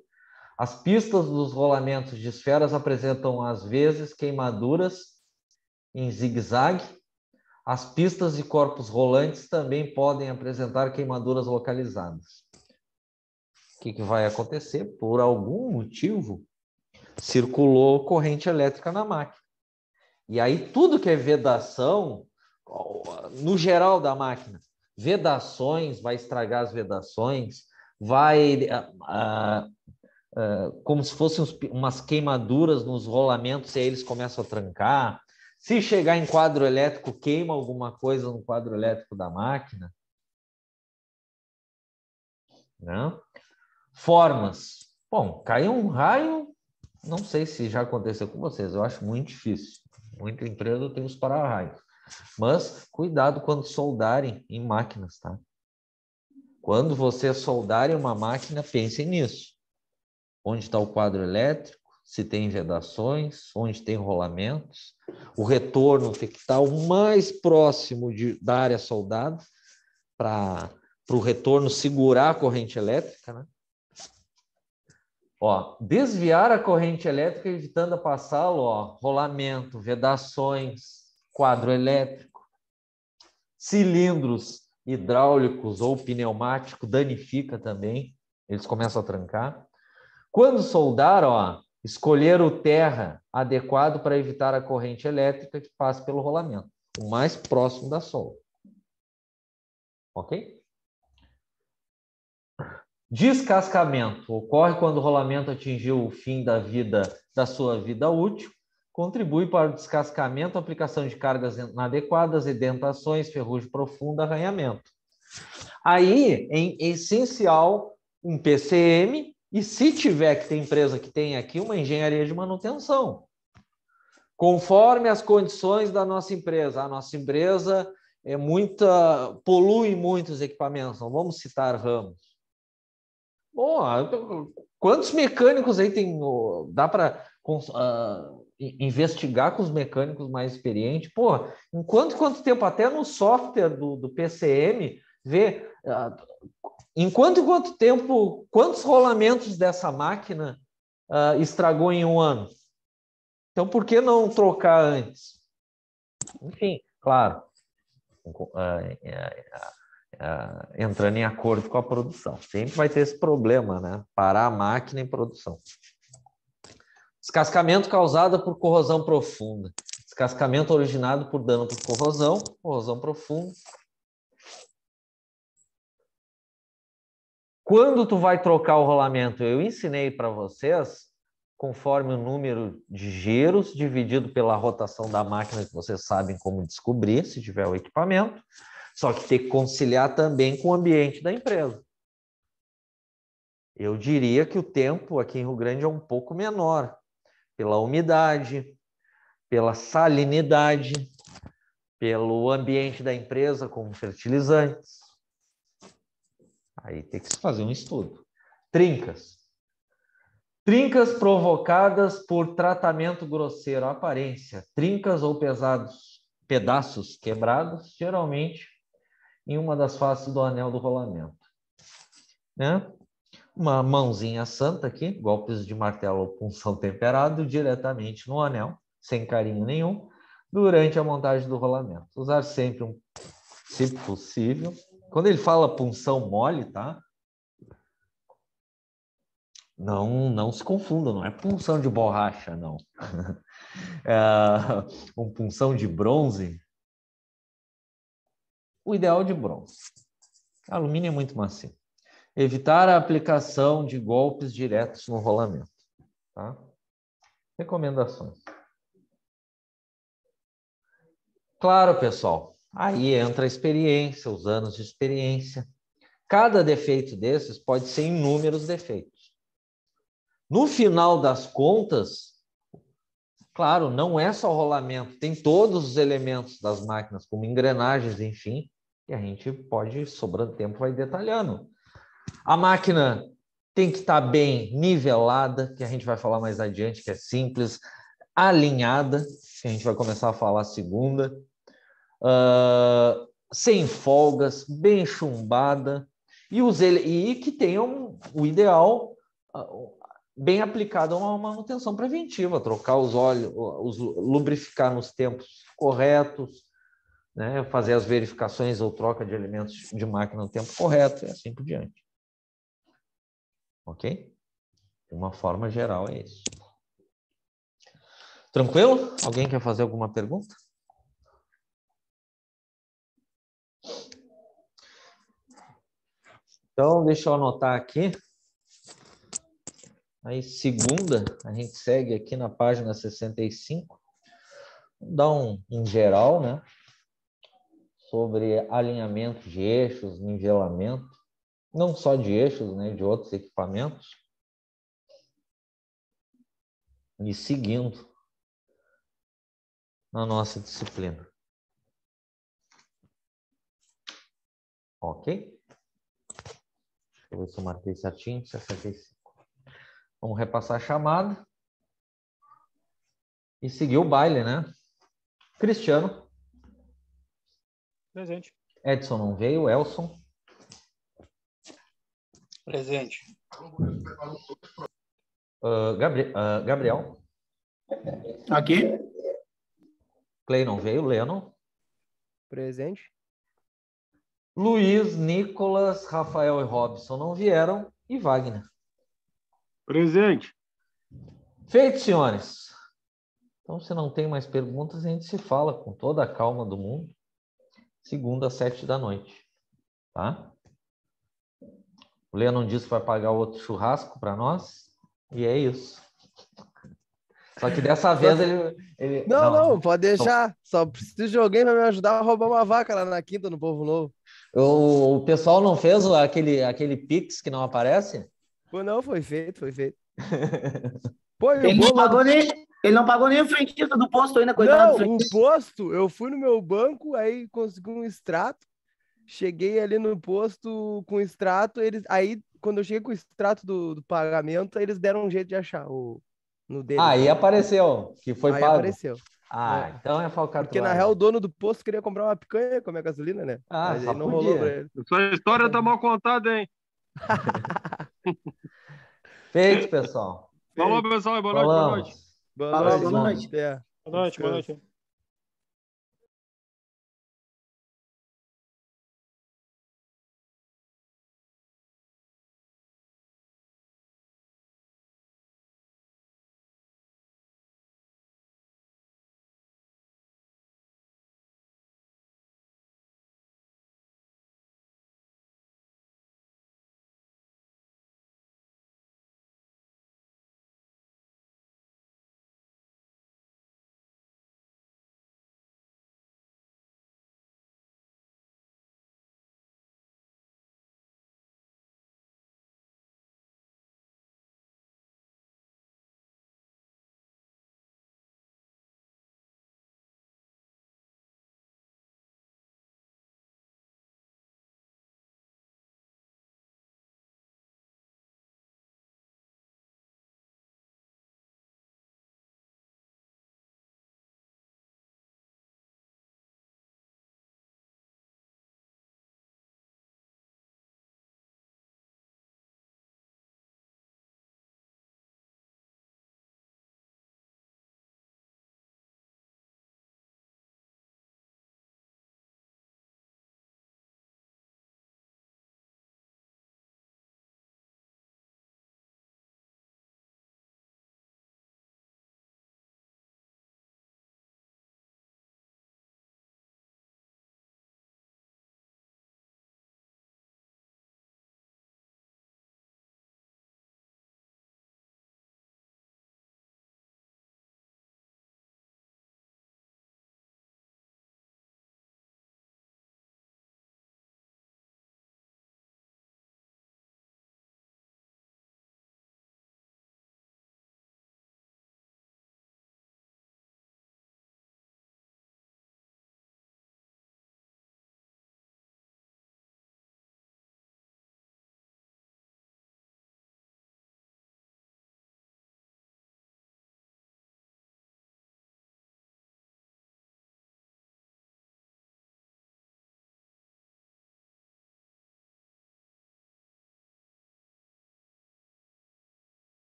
As pistas dos rolamentos de esferas apresentam, às vezes, queimaduras em zigue-zague. As pistas de corpos rolantes também podem apresentar queimaduras localizadas. O que vai acontecer? Por algum motivo, circulou corrente elétrica na máquina. E aí, tudo que é vedação, no geral da máquina, vedações, vai estragar as vedações, vai... como se fossem umas queimaduras nos rolamentos e aí eles começam a trancar. Se chegar em quadro elétrico, queima alguma coisa no quadro elétrico da máquina. Né? Formas. Bom, caiu um raio, não sei se já aconteceu com vocês, eu acho muito difícil. Muita empresa tem os para-raios. Mas cuidado quando soldarem em máquinas, tá? Quando você soldarem uma máquina, pensem nisso. Onde está o quadro elétrico, se tem vedações, onde tem rolamentos. O retorno tem que estar o mais próximo da área soldada para o retorno segurar a corrente elétrica, né? Desviar a corrente elétrica evitando passá-lo, rolamento, vedações, quadro elétrico, cilindros hidráulicos ou pneumático danifica também, eles começam a trancar. Quando soldar, escolher o terra adequado para evitar a corrente elétrica que passe pelo rolamento, o mais próximo da solda. Ok? Descascamento. Ocorre quando o rolamento atingiu o fim da sua vida útil, contribui para o descascamento, aplicação de cargas inadequadas, edentações, ferrugem profunda, arranhamento. Aí, é essencial um PCM e, se tiver, que tem empresa que tem aqui, uma engenharia de manutenção. Conforme as condições da nossa empresa. A nossa empresa polui muitos equipamentos, não vamos citar ramos. Quantos mecânicos aí tem? Dá para investigar com os mecânicos mais experientes? Em quanto tempo? Até no software do PCM, ver em quanto tempo, quantos rolamentos dessa máquina estragou em um ano? Então, por que não trocar antes? Enfim, claro, entrando em acordo com a produção. Sempre vai ter esse problema, né? Parar a máquina em produção. Descascamento causado por corrosão profunda. Descascamento originado por dano por corrosão profunda. Quando tu vai trocar o rolamento, eu ensinei para vocês, conforme o número de giros dividido pela rotação da máquina, que vocês sabem como descobrir, se tiver o equipamento. Só que tem que conciliar também com o ambiente da empresa. Eu diria que o tempo aqui em Rio Grande é um pouco menor, pela umidade, pela salinidade, pelo ambiente da empresa com fertilizantes. Aí tem que se fazer um estudo. Trincas. Trincas provocadas por tratamento grosseiro à aparência. Trincas ou pedaços quebrados, geralmente em uma das faces do anel do rolamento. Né? Uma mãozinha santa aqui, golpes de martelo ou punção temperado diretamente no anel, sem carinho nenhum, durante a montagem do rolamento. Usar sempre se possível. Quando ele fala punção mole, tá? Não se confunda, não é punção de borracha, não. É um punção de bronze. O ideal é de bronze. Alumínio é muito macio. Evitar a aplicação de golpes diretos no rolamento. Tá? Recomendações. Claro, pessoal, aí entra a experiência, os anos de experiência. Cada defeito desses pode ser inúmeros defeitos. No final das contas, claro, não é só rolamento, tem todos os elementos das máquinas, como engrenagens, enfim, e a gente pode, sobrando tempo, vai detalhando. A máquina tem que estar bem nivelada, que a gente vai falar mais adiante, que é simples, alinhada, que a gente vai começar a falar segunda, sem folgas, bem chumbada, e que tenham o ideal bem aplicado a uma manutenção preventiva, trocar os óleos, lubrificar nos tempos corretos, né, fazer as verificações ou troca de elementos de máquina no tempo correto e assim por diante. Ok? De uma forma geral é isso. Tranquilo? Alguém quer fazer alguma pergunta? Então, deixa eu anotar aqui. Aí, segunda, a gente segue aqui na página 65. Dá um geral, né? Sobre alinhamento de eixos, nivelamento. Não só de eixos, né? De outros equipamentos. E seguindo na nossa disciplina. Ok? Deixa eu ver se eu marquei certinho. 65. Vamos repassar a chamada. E seguir o baile, né? Cristiano. Presente. Edson não veio. Elson. Presente. Gabriel. Aqui. Clay não veio. Lennon. Presente. Luiz, Nicolas, Rafael e Robson não vieram. E Wagner. Presente. Feito, senhores. Então, se não tem mais perguntas, a gente se fala com toda a calma do mundo. Segunda, às 7h. Tá? O Lennon disse que vai pagar outro churrasco para nós. E é isso. Só que dessa vez ele... Não, pode deixar. Só preciso de alguém para me ajudar a roubar uma vaca lá na quinta, no Povo Novo. O pessoal não fez aquele Pix que não aparece? Pô, não, foi feito. Pô, e o Ele não bolo lá pagou nem o frentista do posto ainda, coitado do Não, o frentista. posto, eu fui no meu banco, aí consegui um extrato, cheguei ali no posto com o extrato, aí quando eu cheguei com o extrato do pagamento, eles deram um jeito de achar no deles. Aí apareceu, que foi Aí pago. apareceu. Então é falcatrua. Porque na real o dono do posto queria comprar uma picanha com a minha gasolina, né? Mas só ele não rolou pra ele. Essa história tá mal contada, hein? Feito, pessoal. Falou, pessoal. Boa noite, boa noite. Boa Falou, noite. boa noite. Até. Boa noite, boa noite.